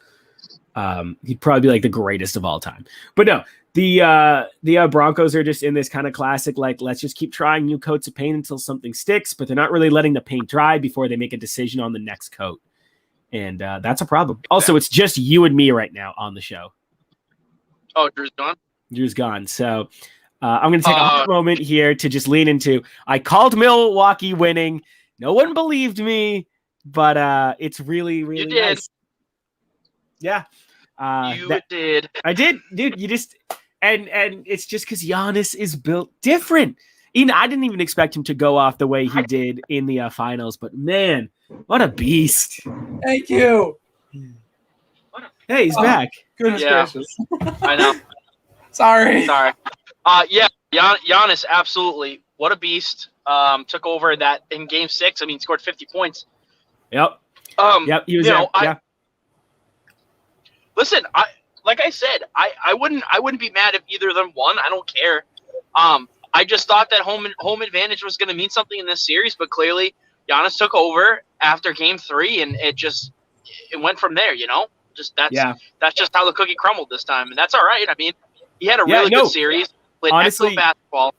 He'd probably be like the greatest of all time. But no, the Broncos are just in this kind of classic, like, let's just keep trying new coats of paint until something sticks, but they're not really letting the paint dry before they make a decision on the next coat. And that's a problem. Also, it's just you and me right now on the show. Oh, Drew's gone? Drew's gone. So I'm going to take a hot moment here to just lean into, I called Milwaukee winning. No one believed me, but it's really, really you did. Nice. Yeah. You did. I did, dude. You just and it's just because Giannis is built different. I didn't even expect him to go off the way he did in the finals, but man, what a beast! Thank you. Hey, he's back. Goodness gracious! I know. Sorry. Yeah, Giannis, absolutely. What a beast. Took over that in Game 6. I mean, scored 50 points. Yep. Yep. He was there. Listen, like I said, I wouldn't be mad if either of them won. I don't care. I just thought that home advantage was going to mean something in this series, but clearly Giannis took over after Game 3, and it went from there. That's just how the cookie crumbled this time, and that's all right. I mean, he had a really good series, played excellent basketball.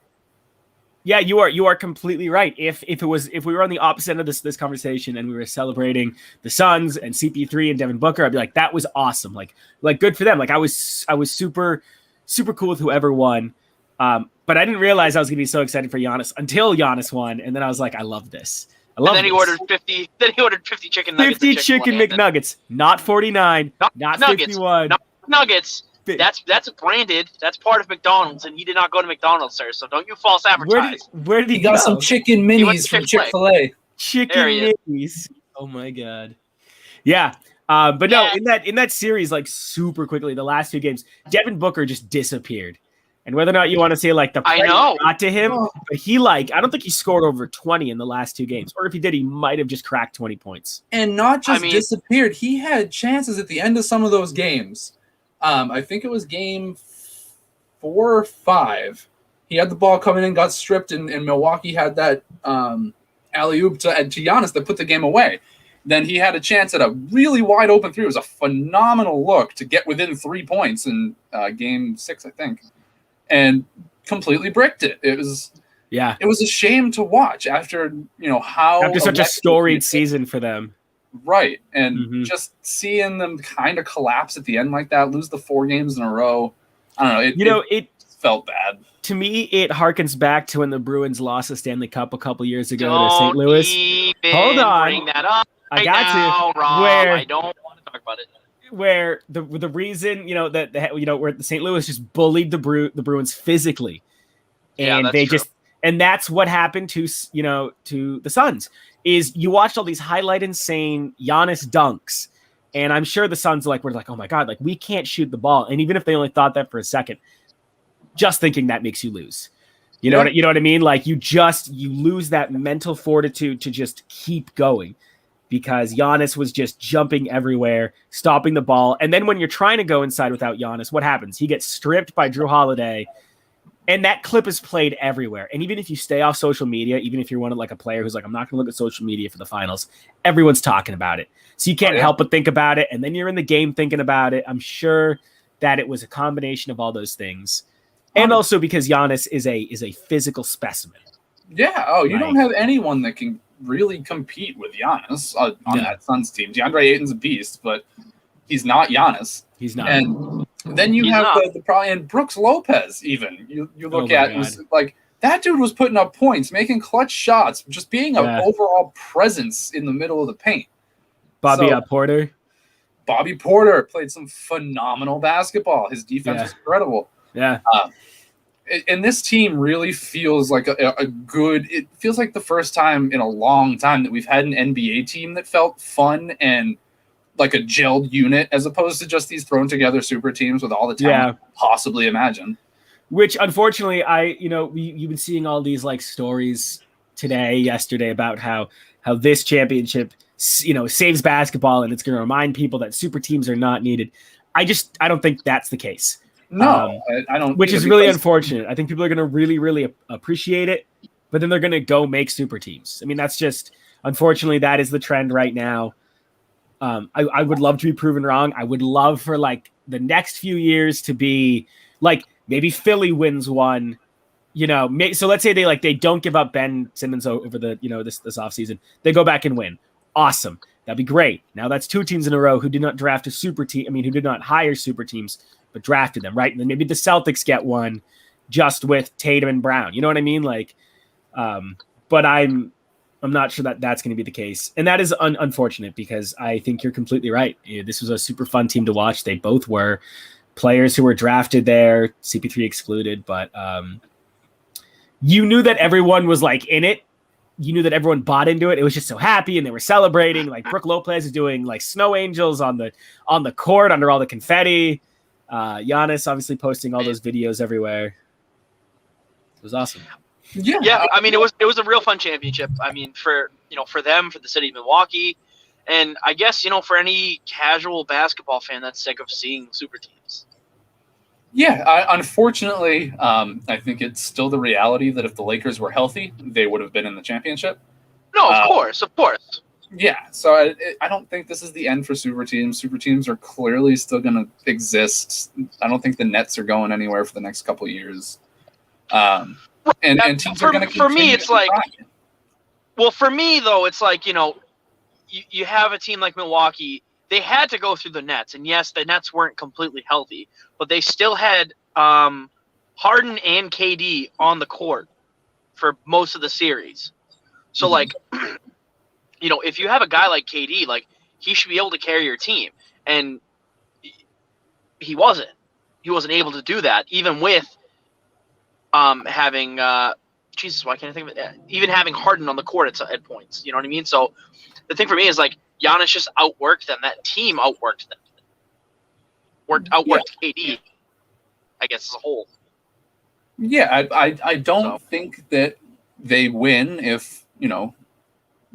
Yeah, you are completely right. If we were on the opposite end of this conversation and we were celebrating the Suns and CP3 and Devin Booker, I'd be like, that was awesome. Like good for them. Like I was super, super cool with whoever won. But I didn't realize I was gonna be so excited for Giannis until Giannis won, and then I was like, I love this. He ordered 50. Then he ordered 50 chicken nuggets. 50 chicken McNuggets, not 49, not nuggets, 51. Not nuggets. That's branded. That's part of McDonald's, and he did not go to McDonald's, sir. So don't you false advertise. Where did he got go? Some chicken minis from Chick-fil-A. Chicken minis. Oh my god. Yeah. But no, in that series, like super quickly, the last 2 games, Devin Booker just disappeared. And whether or not you want to say like the play got to him, but he I don't think he scored over 20 in the last 2 games. Or if he did, he might have just cracked 20 points. And not just disappeared. He had chances at the end of some of those games. I think it was game 4 or 5. He had the ball coming in, got stripped, and Milwaukee had that alley-oop to Giannis that put the game away. Then he had a chance at a really wide open 3. It was a phenomenal look to get within 3 points in game 6, I think. And completely bricked it. It was a shame to watch after such a storied season for them. Right. And just seeing them kind of collapse at the end like that, lose the 4 games in a row. I don't know. It felt bad. To me, it harkens back to when the Bruins lost the Stanley Cup a couple years ago to St. Louis. Hold on. Bring that up I got now, to. Rob. I don't want to talk about it. Where the reason where the St. Louis just bullied the Bruins physically, and and that's what happened to the Suns. Is you watched all these highlight insane Giannis dunks, and I'm sure the Suns were like, oh my god, like we can't shoot the ball, and even if they only thought that for a second, just thinking that makes you lose. You know what I mean? Like you lose that mental fortitude to just keep going. Because Giannis was just jumping everywhere, stopping the ball. And then when you're trying to go inside without Giannis, what happens? He gets stripped by Drew Holiday, and that clip is played everywhere. And even if you stay off social media, even if you're one of a player who's like, I'm not going to look at social media for the finals, everyone's talking about it. So you can't help but think about it. And then you're in the game thinking about it. I'm sure that it was a combination of all those things. And also because Giannis is a physical specimen. Yeah. Oh, you don't have anyone that can really compete with Giannis on that Suns team. DeAndre Ayton's a beast, but he's not Giannis. He's not. And then you have the problem, and Brooks Lopez even. You look at it was like that dude was putting up points, making clutch shots, just being an overall presence in the middle of the paint. Bobby Porter played some phenomenal basketball. His defense was incredible. Yeah. And this team really feels like it feels like the first time in a long time that we've had an NBA team that felt fun and like a gelled unit as opposed to just these thrown together super teams with all the talent possibly imagine. Which unfortunately you've been seeing all these stories yesterday about how this championship, saves basketball and it's going to remind people that super teams are not needed. I don't think that's the case. No, I don't. Which is really unfortunate. I think people are going to really, really appreciate it, but then they're going to go make super teams. I mean, that's just, unfortunately, that is the trend right now. I would love to be proven wrong. I would love for the next few years to be maybe Philly wins one, so let's say they don't give up Ben Simmons over the, this offseason. They go back and win. Awesome. That'd be great. Now that's 2 teams in a row who did not draft a super team. I mean, who did not hire super teams, but drafted them, right? And then maybe the Celtics get one just with Tatum and Brown. You know what I mean? But I'm not sure that that's going to be the case. And that is unfortunate because I think you're completely right. This was a super fun team to watch. They both were players who were drafted there, CP3 excluded, but you knew that everyone was in it. You knew that everyone bought into it. It was just so happy and they were celebrating. Brooke Lopez is doing snow angels on the court under all the confetti. Giannis obviously posting all those videos everywhere. It was awesome. Yeah. I mean, it was a real fun championship. I mean, for them, for the city of Milwaukee, and I guess for any casual basketball fan that's sick of seeing super teams. Yeah, unfortunately, I think it's still the reality that if the Lakers were healthy, they would have been in the championship. No, of course. Yeah, so I don't think this is the end for super teams. Super teams are clearly still going to exist. I don't think the Nets are going anywhere for the next couple of years. And teams are going to continue. For me, it's well, for me though, it's you have a team like Milwaukee. They had to go through the Nets, and yes, the Nets weren't completely healthy, but they still had Harden and KD on the court for most of the series. So if you have a guy like KD, he should be able to carry your team. And he wasn't. He wasn't able to do that, even with having Jesus, why can't I think of it? Even having Harden on the court at points. You know what I mean? So the thing for me is Giannis just outworked them. That team outworked them. Outworked KD, I guess, as a whole. Yeah, I don't think that they win if,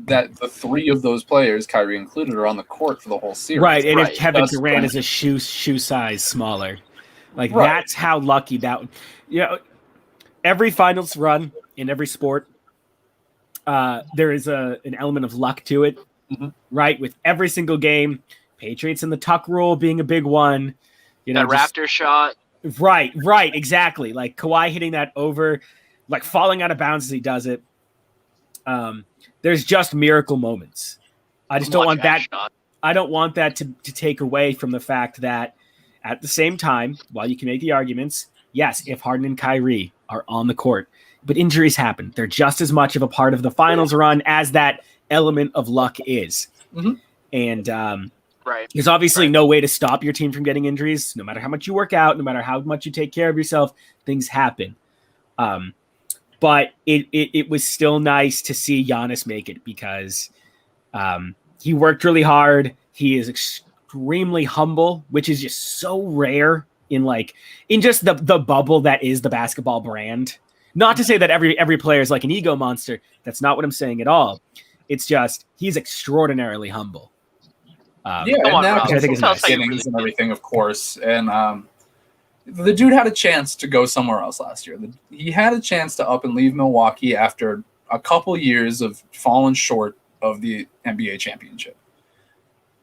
that the three of those players, Kyrie included, are on the court for the whole series. Right, and Right. if Kevin Durant is a shoe size smaller. Like, that's how lucky that every finals run in every sport, there is an element of luck to it, right? With every single game, Patriots and the tuck rule being a big one. That Raptor shot. Right, exactly. Like Kawhi hitting that over, like falling out of bounds as he does it. There's just miracle moments. I just don't want that. Shot. I don't want that to take away from the fact that at the same time, while you can make the arguments, yes, if Harden and Kyrie are on the court, but injuries happen. They're just as much of a part of the finals run as that element of luck is. And there's obviously no way to stop your team from getting injuries. No matter how much you work out, no matter how much you take care of yourself, things happen. But it was still nice to see Giannis make it because he worked really hard. He is extremely humble, which is just so rare in just the bubble that is the basketball brand. Not to say that every player is like an ego monster. That's not what I'm saying at all. It's just he's extraordinarily humble. And now I think it's nice. Innings and everything, of course. And the dude had a chance to go somewhere else last year. He had a chance to up and leave Milwaukee after a couple years of falling short of the NBA championship.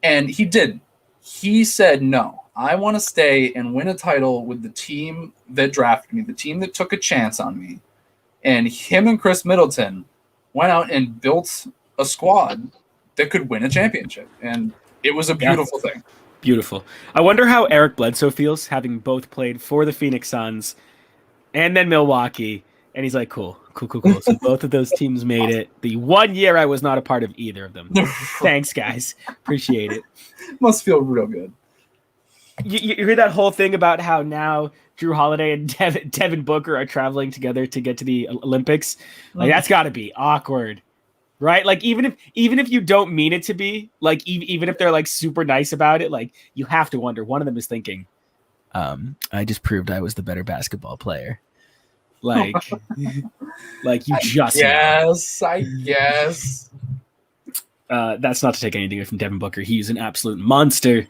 And he didn't. He said, no, I want to stay and win a title with the team that drafted me, the team that took a chance on me. And him and Chris Middleton went out and built a squad that could win a championship. And it was a beautiful thing. Beautiful. I wonder how Eric Bledsoe feels having both played for the Phoenix Suns and then Milwaukee. And he's like, cool. So both of those teams made it. The 1 year I was not a part of either of them. Thanks, guys. Appreciate it. Must feel real good. You hear that whole thing about how now Drew Holiday and Devin Booker are traveling together to get to the Olympics? Like, that's got to be awkward. Right? Like, even if you don't mean it to be, like, even if they're like super nice about it, like, you have to wonder. One of them is thinking, I just proved I was the better basketball player. Like, like you just. Yes, I guess. That's not to take anything away from Devin Booker. He's an absolute monster,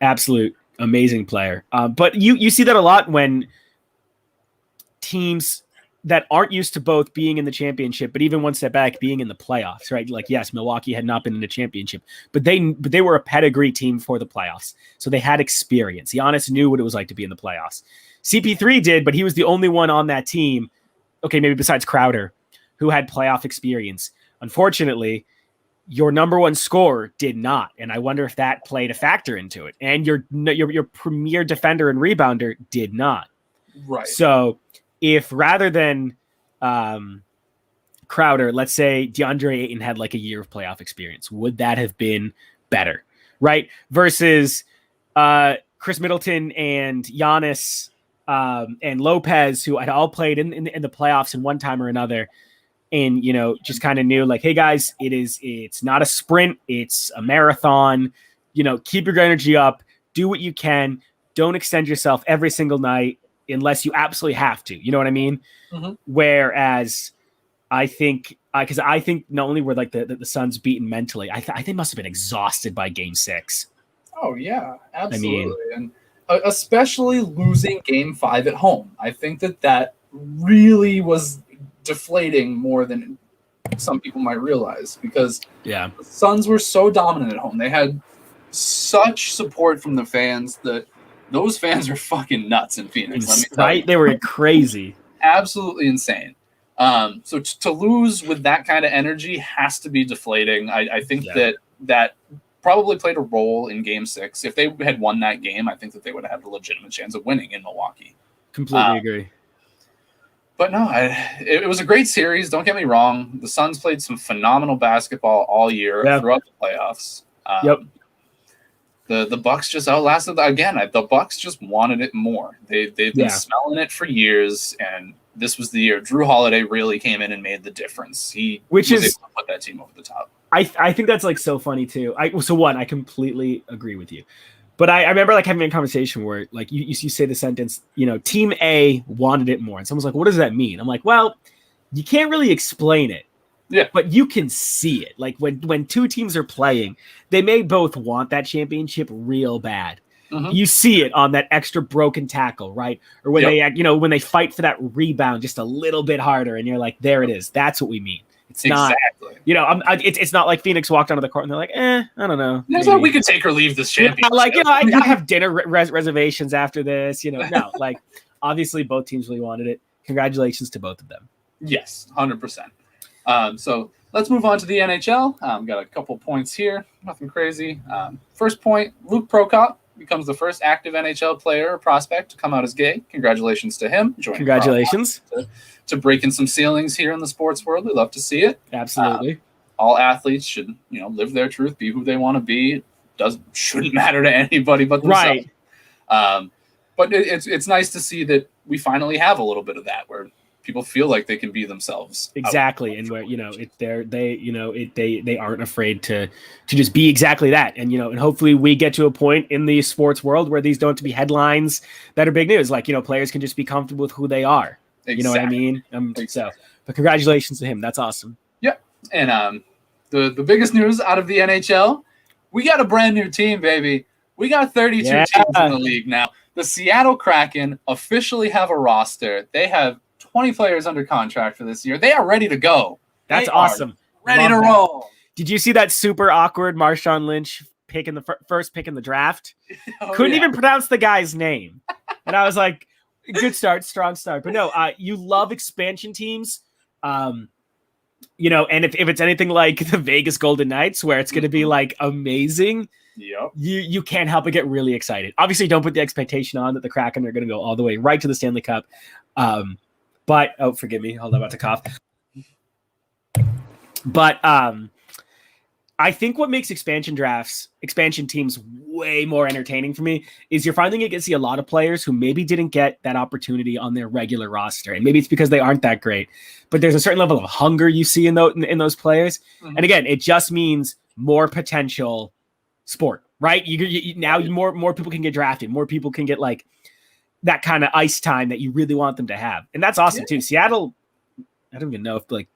absolute amazing player. But you see that a lot when teams that aren't used to both being in the championship, but even one step back, being in the playoffs, right? Like, yes, Milwaukee had not been in the championship, but they were a pedigree team for the playoffs. So they had experience. Giannis knew what it was like to be in the playoffs. CP3 did, but he was the only one on that team, okay, maybe besides Crowder, who had playoff experience. Unfortunately, your number one scorer did not. And I wonder if that played a factor into it. And your premier defender and rebounder did not. Right. So if rather than Crowder, let's say DeAndre Ayton had like a year of playoff experience, would that have been better? Right? Versus Chris Middleton and Giannis and Lopez, who had all played in the playoffs in one time or another. And, just kind of knew like, hey guys, it's not a sprint. It's a marathon, keep your energy up, do what you can. Don't extend yourself every single night unless you absolutely have to, you know what I mean? Mm-hmm. Whereas I think, because I think not only were like the Suns beaten mentally, I think they must've been exhausted by Game 6. Oh yeah, absolutely. And especially losing Game 5 at home. I think that really was deflating more than some people might realize, because the Suns were so dominant at home. They had such support from the fans that those fans are fucking nuts in Phoenix. Let me tell you. They were crazy. Absolutely insane. So to lose with that kind of energy has to be deflating. I think that probably played a role in Game 6. If they had won that game, I think that they would have had a legitimate chance of winning in Milwaukee. Completely agree. But no, it was a great series. Don't get me wrong. The Suns played some phenomenal basketball all year throughout the playoffs. The Bucks just outlasted again. The Bucks just wanted it more. They've been smelling it for years, and this was the year Drew Holiday really came in and made the difference. He was able to put that team over the top. I think that's like so funny too. I completely agree with you. But I remember like having a conversation where like you say the sentence, Team A wanted it more. And someone's like, what does that mean? I'm like, well, you can't really explain it. Yeah. But you can see it. Like when two teams are playing, they may both want that championship real bad. Mm-hmm. You see it on that extra broken tackle, right? Or when when they fight for that rebound just a little bit harder, and you're like, there it is. That's what we mean. It's not, it's not like Phoenix walked onto the court and they're like, I don't know. It's like we could take or leave this championship. I have dinner reservations after this. No, like obviously both teams really wanted it. Congratulations to both of them. Yes, 100%. So let's move on to the NHL. Got a couple points here. Nothing crazy. First point, Luke Prokop becomes the first active NHL player or prospect to come out as gay. Congratulations to him. Congratulations. To breaking some ceilings here in the sports world. We love to see it. Absolutely. All athletes should, live their truth, be who they want to be. Shouldn't matter to anybody but themselves. Right. But it's nice to see that we finally have a little bit of that where people feel like they can be themselves. Exactly. And where, they aren't afraid to just be exactly that. And, and hopefully we get to a point in the sports world where these don't have to be headlines that are big news. Like, players can just be comfortable with who they are. Exactly. You know what I mean? Exactly. But congratulations to him. That's awesome. Yeah. And the biggest news out of the NHL, we got a brand new team, baby. We got 32 teams in the league now. The Seattle Kraken officially have a roster. They have 20 players under contract for this year. They are ready to go. That's awesome. Ready to roll. Did you see that super awkward Marshawn Lynch pick in the first pick in the draft? Couldn't even pronounce the guy's name. And I was like, good start, strong start. But no, you love expansion teams. And if it's anything like the Vegas Golden Knights, where it's going to be like amazing, you can't help but get really excited. Obviously, don't put the expectation on that the Kraken are going to go all the way right to the Stanley Cup. But forgive me, hold on, I'm about to cough. But I think what makes expansion teams way more entertaining for me is you're finally going to see a lot of players who maybe didn't get that opportunity on their regular roster. And maybe it's because they aren't that great, but there's a certain level of hunger you see in those players. Mm-hmm. And again, it just means more potential sport, right? Now more people can get drafted. More people can get like that kind of ice time that you really want them to have. And that's awesome too. Seattle, I don't even know if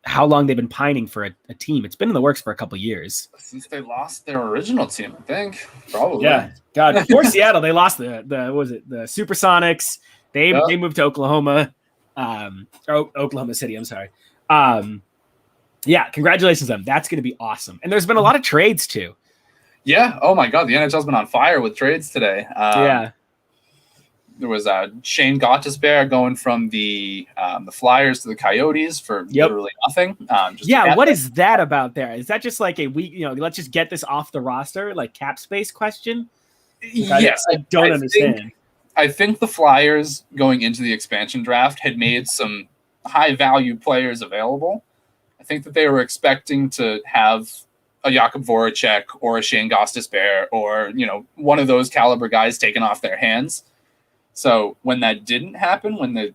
how long they've been pining for a team. It's been in the works for a couple of years. Since they lost their original team, I think. Probably. Yeah. God, before Seattle, they lost the Supersonics. They moved to Oklahoma. Oklahoma City, I'm sorry. Congratulations to them. That's going to be awesome. And there's been a lot of trades too. Yeah. Oh my God. The NHL's been on fire with trades today. There was Shane Gottisbehere going from the Flyers to the Coyotes for literally nothing. What is that about there? Is that just like a week, let's just get this off the roster, like cap space question? Yes. I don't understand. I think the Flyers going into the expansion draft had made some high value players available. I think that they were expecting to have a Jakub Voracek or a Shane Gottisbehere or, one of those caliber guys taken off their hands. So when that didn't happen, when the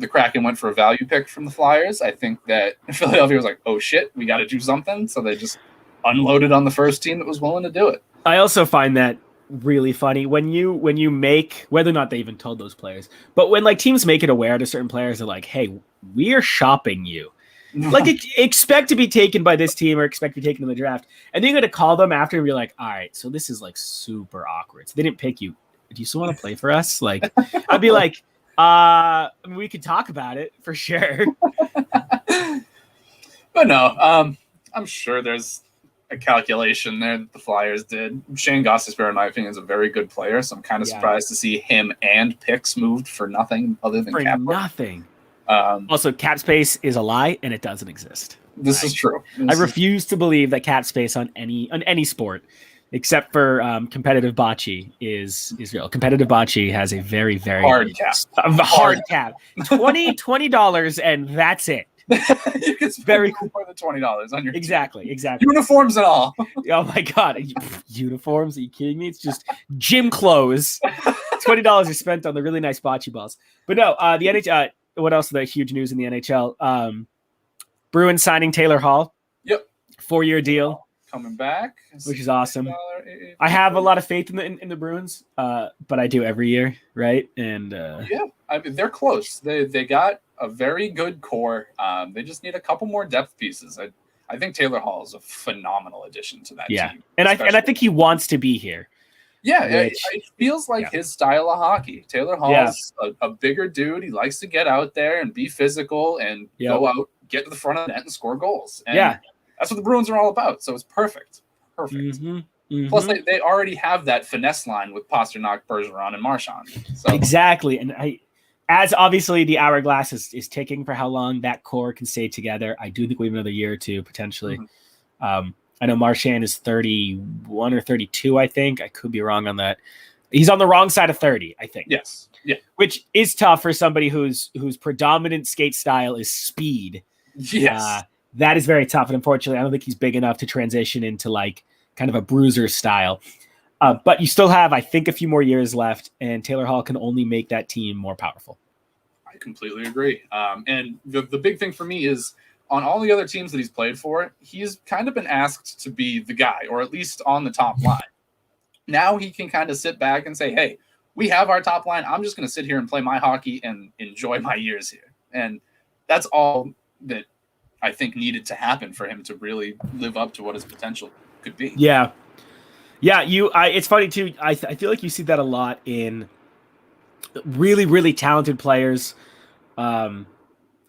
Kraken went for a value pick from the Flyers, I think that Philadelphia was like, oh shit, we got to do something. So they just unloaded on the first team that was willing to do it. I also find that really funny when you make, whether or not they even told those players, but when like teams make it aware to certain players, they're like, hey, we are shopping you. Like expect to be taken by this team or expect to be taken in the draft. And then you're going to call them after and be like, all right, so this is like super awkward. So they didn't pick you. Do you still want to play for us? Like, I'd be like, we could talk about it for sure. But no, I'm sure there's a calculation there that the Flyers did. Shane Gostisbehere, in my opinion, is a very good player, so I'm kind of surprised to see him and picks moved for nothing other than cap. Nothing. Also, cap space is a lie, and it doesn't exist. This is true. I refuse to believe that cap space on any sport, except for competitive bocce, is real. Competitive bocce has a very, very hard cap. Hard cap. $20, and that's it. You can spend very more than $20 on your exactly uniforms and all. Oh my God, uniforms? Are you kidding me? It's just gym clothes. $20 are spent on the really nice bocce balls. But no, the NHL. What else is the huge news in the NHL? Bruins signing Taylor Hall. 4-year deal, coming back, which is awesome. I have a lot of faith in the Bruins, but I do every year, right? And yeah, I mean, they're close. They got a very good core. They just need a couple more depth pieces. I think Taylor Hall is a phenomenal addition to that team. And I think he wants to be here. Yeah, it feels like his style of hockey. Taylor Hall's a bigger dude. He likes to get out there and be physical and go out, get to the front of the net and score goals. And that's what the Bruins are all about. So it's perfect. Plus, they already have that finesse line with Pasternak, Bergeron, and Marchand. So. Exactly. And as obviously the hourglass is ticking for how long that core can stay together, I do think we have another year or two potentially. I know Marchand is 31 or 32, I think. I could be wrong on that. He's on the wrong side of 30, I think. Yes. Yeah. Which is tough for somebody whose predominant skate style is speed. Yes. That is very tough. And unfortunately, I don't think he's big enough to transition into like kind of a bruiser style. But you still have, I think, a few more years left, and Taylor Hall can only make that team more powerful. I completely agree. And the big thing for me is, on all the other teams that he's played for, he's kind of been asked to be the guy, or at least on the top line. Now he can kind of sit back and say, hey, we have our top line. I'm just going to sit here and play my hockey and enjoy my years here. And that's all that I think needed to happen for him to really live up to what his potential could be. Yeah. Yeah, it's funny too. I feel like you see that a lot in really, really talented players.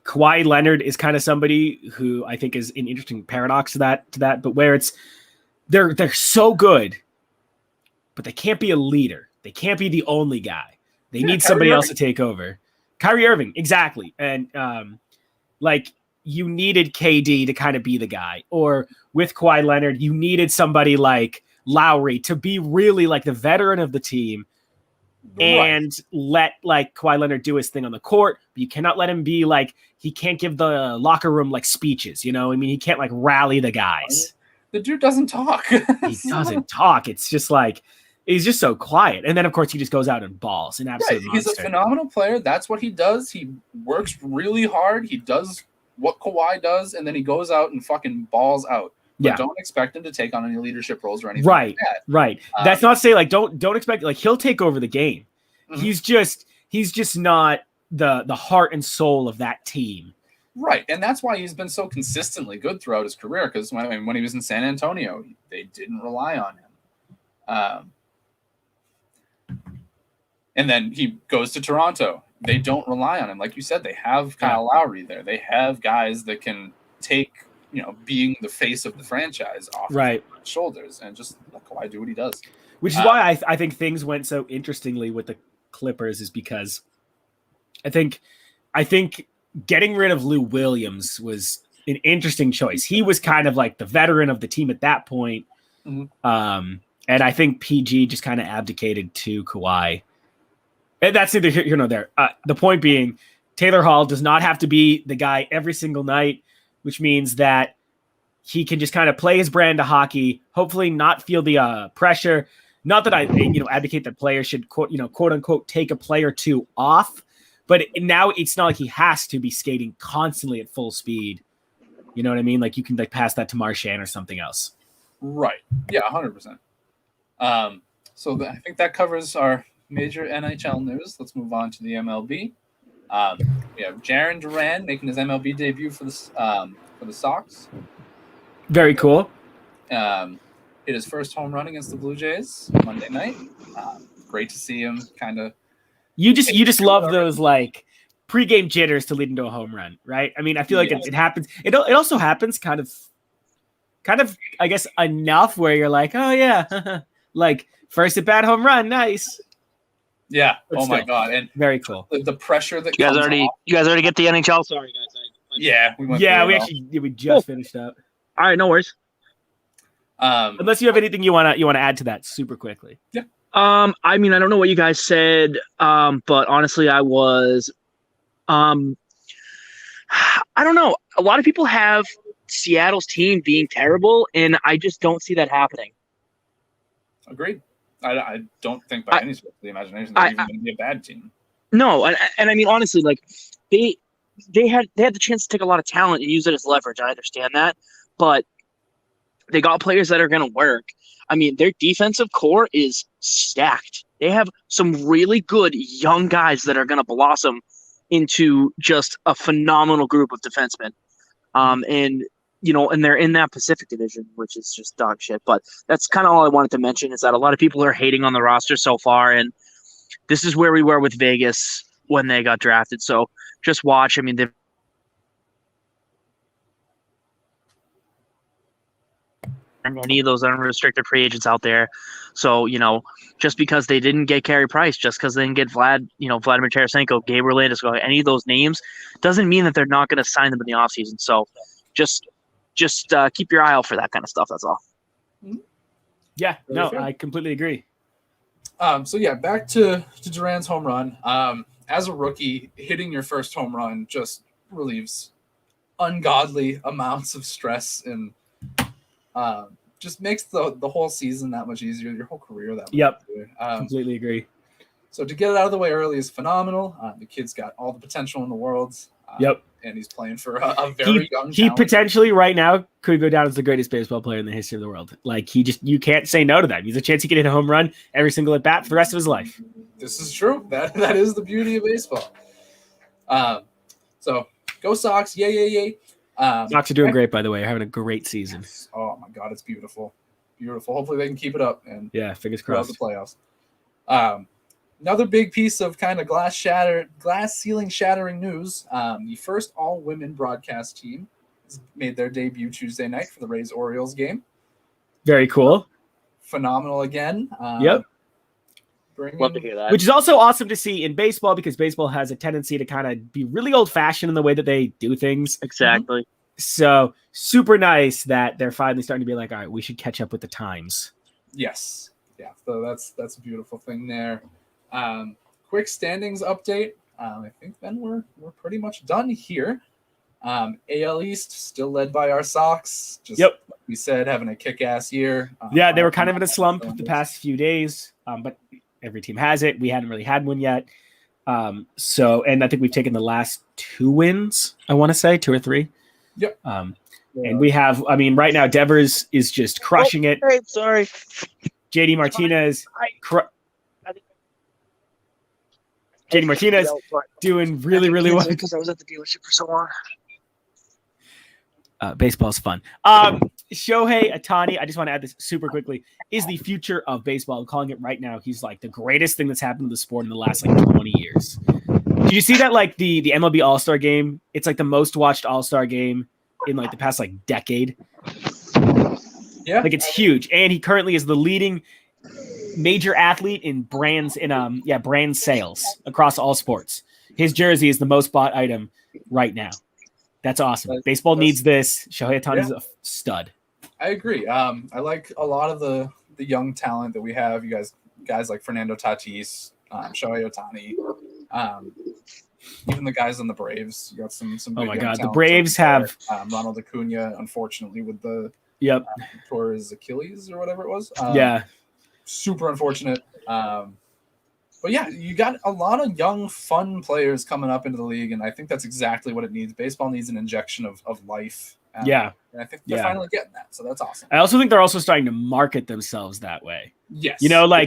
Kawhi Leonard is kind of somebody who I think is an interesting paradox to that, but where it's they're so good, but they can't be a leader. They can't be the only guy. They need somebody else to take over. Kyrie Irving, exactly. And like you needed KD to kind of be the guy, or with Kawhi Leonard, you needed somebody like Lowry to be really like the veteran of the team. And let like Kawhi Leonard do his thing on the court, but you cannot let him be like, he can't give the locker room like speeches, I mean, he can't like rally the guys. The dude doesn't talk. He doesn't talk. It's just like, he's just so quiet. And then of course he just goes out and balls an absolute monster. He's a phenomenal player. That's what he does. He works really hard. He does what Kawhi does, and then he goes out and fucking balls out. But don't expect him to take on any leadership roles or anything like that. Right. That's not to say like don't expect like he'll take over the game. He's just not the heart and soul of that team. Right. And that's why he's been so consistently good throughout his career, because when he was in San Antonio, they didn't rely on him. And then he goes to Toronto. They don't rely on him. Like you said, they have Kyle Lowry there. They have guys that can take being the face of the franchise off of his shoulders and just let Kawhi do what he does. Which is why I think things went so interestingly with the Clippers, is because I think getting rid of Lou Williams was an interesting choice. He was kind of like the veteran of the team at that point. And I think PG just kind of abdicated to Kawhi. And that's neither here nor there. The point being, Taylor Hall does not have to be the guy every single night, which means that he can just kind of play his brand of hockey, hopefully not feel the pressure. Not that I advocate that players should quote unquote take a play or two off, but now it's not like he has to be skating constantly at full speed. You know what I mean? Like you can like pass that to Marchand or something else. Right. Yeah, 100%. So I think that covers our major NHL news. Let's move on to the MLB. We have Jarren Duran making his MLB debut for the Sox. Very cool. Hit his first home run against the Blue Jays Monday night. Great to see him kind of. You just love those like pregame jitters to lead into a home run, right? I mean, I feel like it happens. It also happens kind of, I guess, enough where you're like, oh yeah, like first at bat home run, nice. Yeah. But my God. And very cool. The pressure that you guys already get the NHL. Sorry guys. We just finished up. All right, no worries. Unless you have anything you want to add to that super quickly. Yeah. I mean, I don't know what you guys said, but honestly, I was, I don't know. A lot of people have Seattle's team being terrible, and I just don't see that happening. Agreed. I don't think by any stretch of the imagination they're even going to be a bad team. No, and I mean honestly, like they had the chance to take a lot of talent and use it as leverage. I understand that, but They got players that are going to work. I mean, their defensive core is stacked. They have some really good young guys that are going to blossom into just a phenomenal group of defensemen. And they're in that Pacific Division, which is just dog shit. But that's kind of all I wanted to mention, is that a lot of people are hating on the roster so far, and this is where we were with Vegas when they got drafted. So just watch. I mean, they've and any of those unrestricted free agents out there. So, just because they didn't get Carey Price, just because they didn't get Vladimir Tarasenko, Gabriel Landeskog, any of those names, doesn't mean that they're not going to sign them in the offseason. So just keep your eye out for that kind of stuff. That's all. Yeah, no, I completely agree. So yeah, back to Duran's home run. As a rookie, hitting your first home run just relieves ungodly amounts of stress and just makes the whole season that much easier, your whole career that much easier. Completely agree. So to get it out of the way early is phenomenal. The kid's got all the potential in the world. And he's playing for a very young He potentially right now could go down as the greatest baseball player in the history of the world. Like, you can't say no to that. He's a chance he could hit a home run every single at bat for the rest of his life. This is true. That is the beauty of baseball. So go Sox. Yay. Sox are doing great, by the way. They're having a great season. Oh my God, it's beautiful. Beautiful. Hopefully they can keep it up. And fingers crossed. The playoffs. Another big piece of kind of glass ceiling shattering news. The first all-women broadcast team has made their debut Tuesday night for the Rays-Orioles game. Very cool. Phenomenal again. Love to hear that. Which is also awesome to see in baseball, because baseball has a tendency to kind of be really old-fashioned in the way that they do things. Exactly. So super nice that they're finally starting to be like, all right, we should catch up with the times. Yes. Yeah. So that's a beautiful thing there. Quick standings update. I think then we're pretty much done here. AL East still led by our Sox. Just like we said, having a kick-ass year. They were kind of in a slump the past few days, but every team has it. We hadn't really had one yet. And I think we've taken the last 2 wins, I want to say, 2 or 3. Yep. And we have, right now, Devers is just crushing it. Great, sorry. JD Martinez doing really, really well. Because I was at the dealership for so long. Baseball's fun. Shohei Ohtani, I just want to add this super quickly, is the future of baseball. I'm calling it right now. He's like the greatest thing that's happened to the sport in the last 20 years. Did you see that the MLB All-Star game? It's like the most watched All-Star game in the past decade. Yeah. It's huge. And he currently is the leading major athlete in brand sales across all sports. His jersey is the most bought item right now. That's awesome. Baseball needs this. Shohei Ohtani is a stud. I agree. I like a lot of the young talent that we have. You guys like Fernando Tatis, Shohei Ohtani, even the guys on the Braves. You got some. Oh my God, the Braves have Ronald Acuna, unfortunately, with the tore his Achilles or whatever it was. Super unfortunate. But yeah, you got a lot of young, fun players coming up into the league, and I think that's exactly what it needs. Baseball needs an injection of life. And I think they're finally getting that, so that's awesome. I also think they're also starting to market themselves that way. Yes.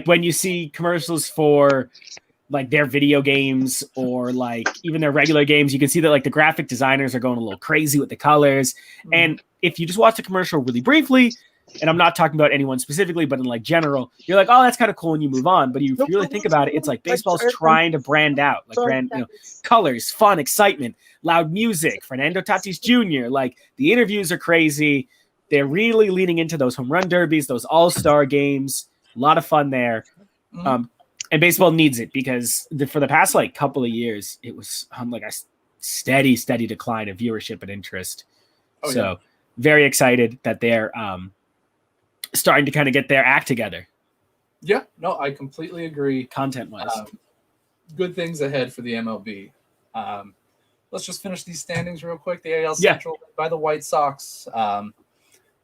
When you see commercials for their video games or even their regular games, you can see that the graphic designers are going a little crazy with the colors. Mm-hmm. And if you just watch the commercial really briefly, and I'm not talking about anyone specifically, but in general, you're like, oh, that's kind of cool, and you move on. But if you really think about it, it's baseball's trying to brand out, colors, fun, excitement, loud music. Fernando Tatis Jr. The interviews are crazy. They're really leaning into those home run derbies, those all-star games. A lot of fun there. Mm-hmm. And baseball needs it because for the past couple of years, it was on a steady decline of viewership and interest. Very excited that they're starting to kind of get their act together. Yeah, no, I completely agree. Content-wise. Good things ahead for the MLB. Let's just finish these standings real quick. The AL Central by the White Sox.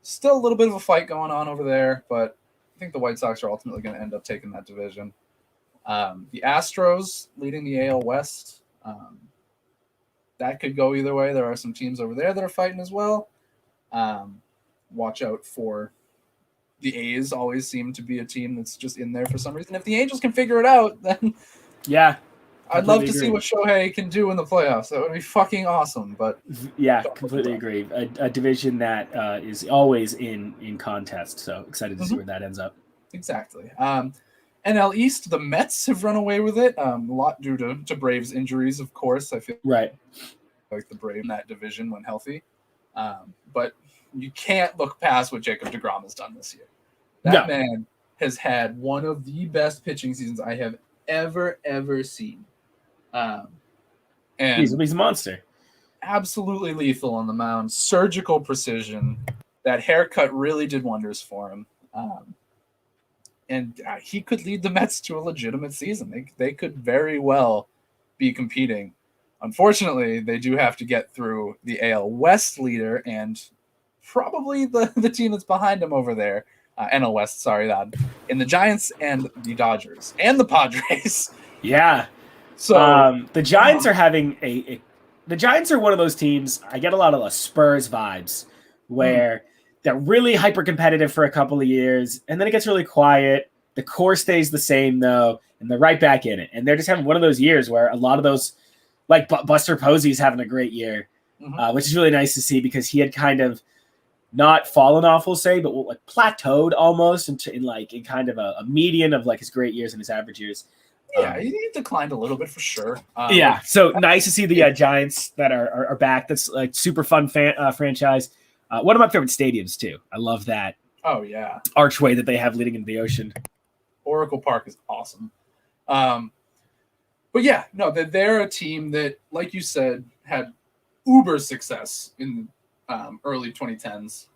Still a little bit of a fight going on over there, but I think the White Sox are ultimately going to end up taking that division. The Astros leading the AL West. That could go either way. There are some teams over there that are fighting as well. Watch out for the A's always seem to be a team that's just in there for some reason. If the Angels can figure it out, then Yeah. I'd love to Completely see agree. what Shohei can do in the playoffs. That would be fucking awesome. But Yeah, completely agree. A division that is always in contest. So excited to see where that ends up. exactly. NL East, the Mets have run away with it. A lot due to Braves injuries, of course. I feel Right. like the Braves in that division when healthy. But you can't look past what Jacob deGrom has done this year. That man has had one of the best pitching seasons I have ever seen. And He's a monster. absolutely lethal on the mound, surgical precision. That haircut really did wonders for him. And he could lead the Mets to a legitimate season. They could very well be competing. Unfortunately, they do have to get through the AL West leader and probably the team that's behind him over there, NL West, sorry, in the Giants and the Dodgers and the Padres. Yeah. So the Giants are having the Giants are one of those teams. I get a lot of the Spurs vibes where they're really hyper competitive for a couple of years, and then it gets really quiet. The core stays the same though, and they're right back in it. And they're just having one of those years where a lot of those, like Buster Posey's having a great year, which is really nice to see because he had kind of not fallen off, we'll say, but like plateaued almost in kind of a median of like his great years and his average years. Yeah, he declined a little bit for sure. So nice to see the Giants that are back. That's like super fun franchise. One of my favorite stadiums too. I love that. Oh yeah, archway that they have leading into the ocean. Oracle Park is awesome. But yeah, no, they're a team that, like you said, had uber success in early 2010s.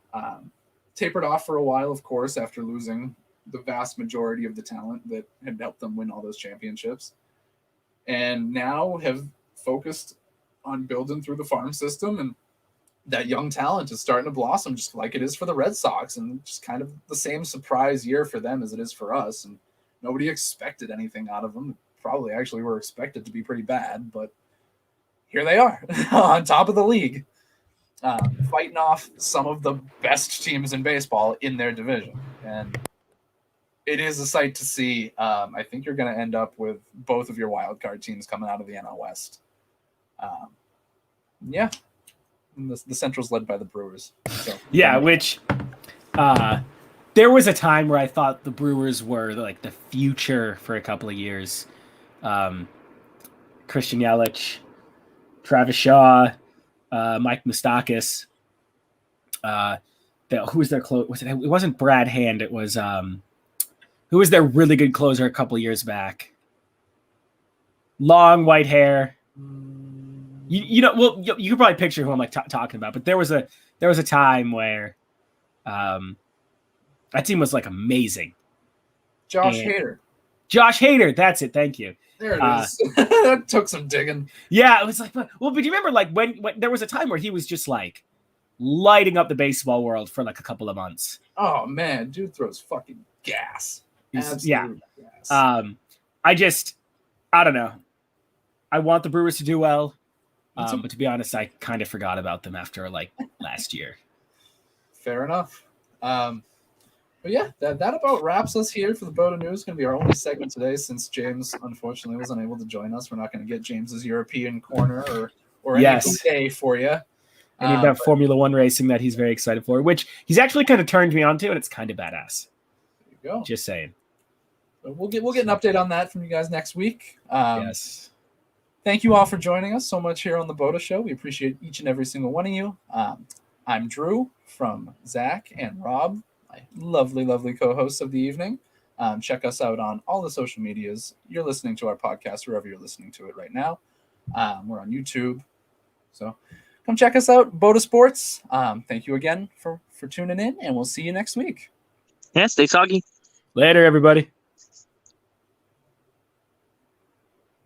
Tapered off for a while, of course, after losing the vast majority of the talent that had helped them win all those championships, and now have focused on building through the farm system, and that young talent is starting to blossom just like it is for the Red Sox, and just kind of the same surprise year for them as it is for us. And nobody expected anything out of them. Probably actually were expected to be pretty bad, but here they are on top of the league, fighting off some of the best teams in baseball in their division. And it is a sight to see. I think you're going to end up with both of your wild card teams coming out of the NL West. Yeah. And the Central's led by the Brewers. So, yeah, which there was a time where I thought the Brewers were like the future for a couple of years. Christian Yelich, Travis Shaw, Mike Moustakas. Who was their close? It wasn't Brad Hand. It was who was their really good closer a couple of years back? Long white hair. You know, well, you could probably picture who I'm like talking about. But there was a time where that team was like amazing. Josh Hader. Josh Hader, that's it. Thank you. There it is. That took some digging. Yeah, it was like, but do you remember like when there was a time where he was just like lighting up the baseball world for like a couple of months? Oh man, dude throws fucking gas. Gas. I don't know. I want the Brewers to do well, but to be honest, I kind of forgot about them after like last year. Fair enough. But yeah, that about wraps us here for the BOTA News. It's going to be our only segment today since James unfortunately was unable to join us. We're not going to get James's European corner or any day for you. Any of that Formula One racing that he's very excited for, which he's actually kind of turned me on to, and it's kind of badass. There you go. Just saying. But we'll get an update on that from you guys next week. Yes. Thank you all for joining us so much here on the BOTA Show. We appreciate each and every single one of you. I'm Drew from Zach and Rob, my lovely, lovely co-hosts of the evening. Check us out on all the social medias. You're listening to our podcast wherever you're listening to it right now. We're on YouTube. So come check us out, BOTA Sports. Thank you again for tuning in, and we'll see you next week. Yeah, stay soggy. Later, everybody.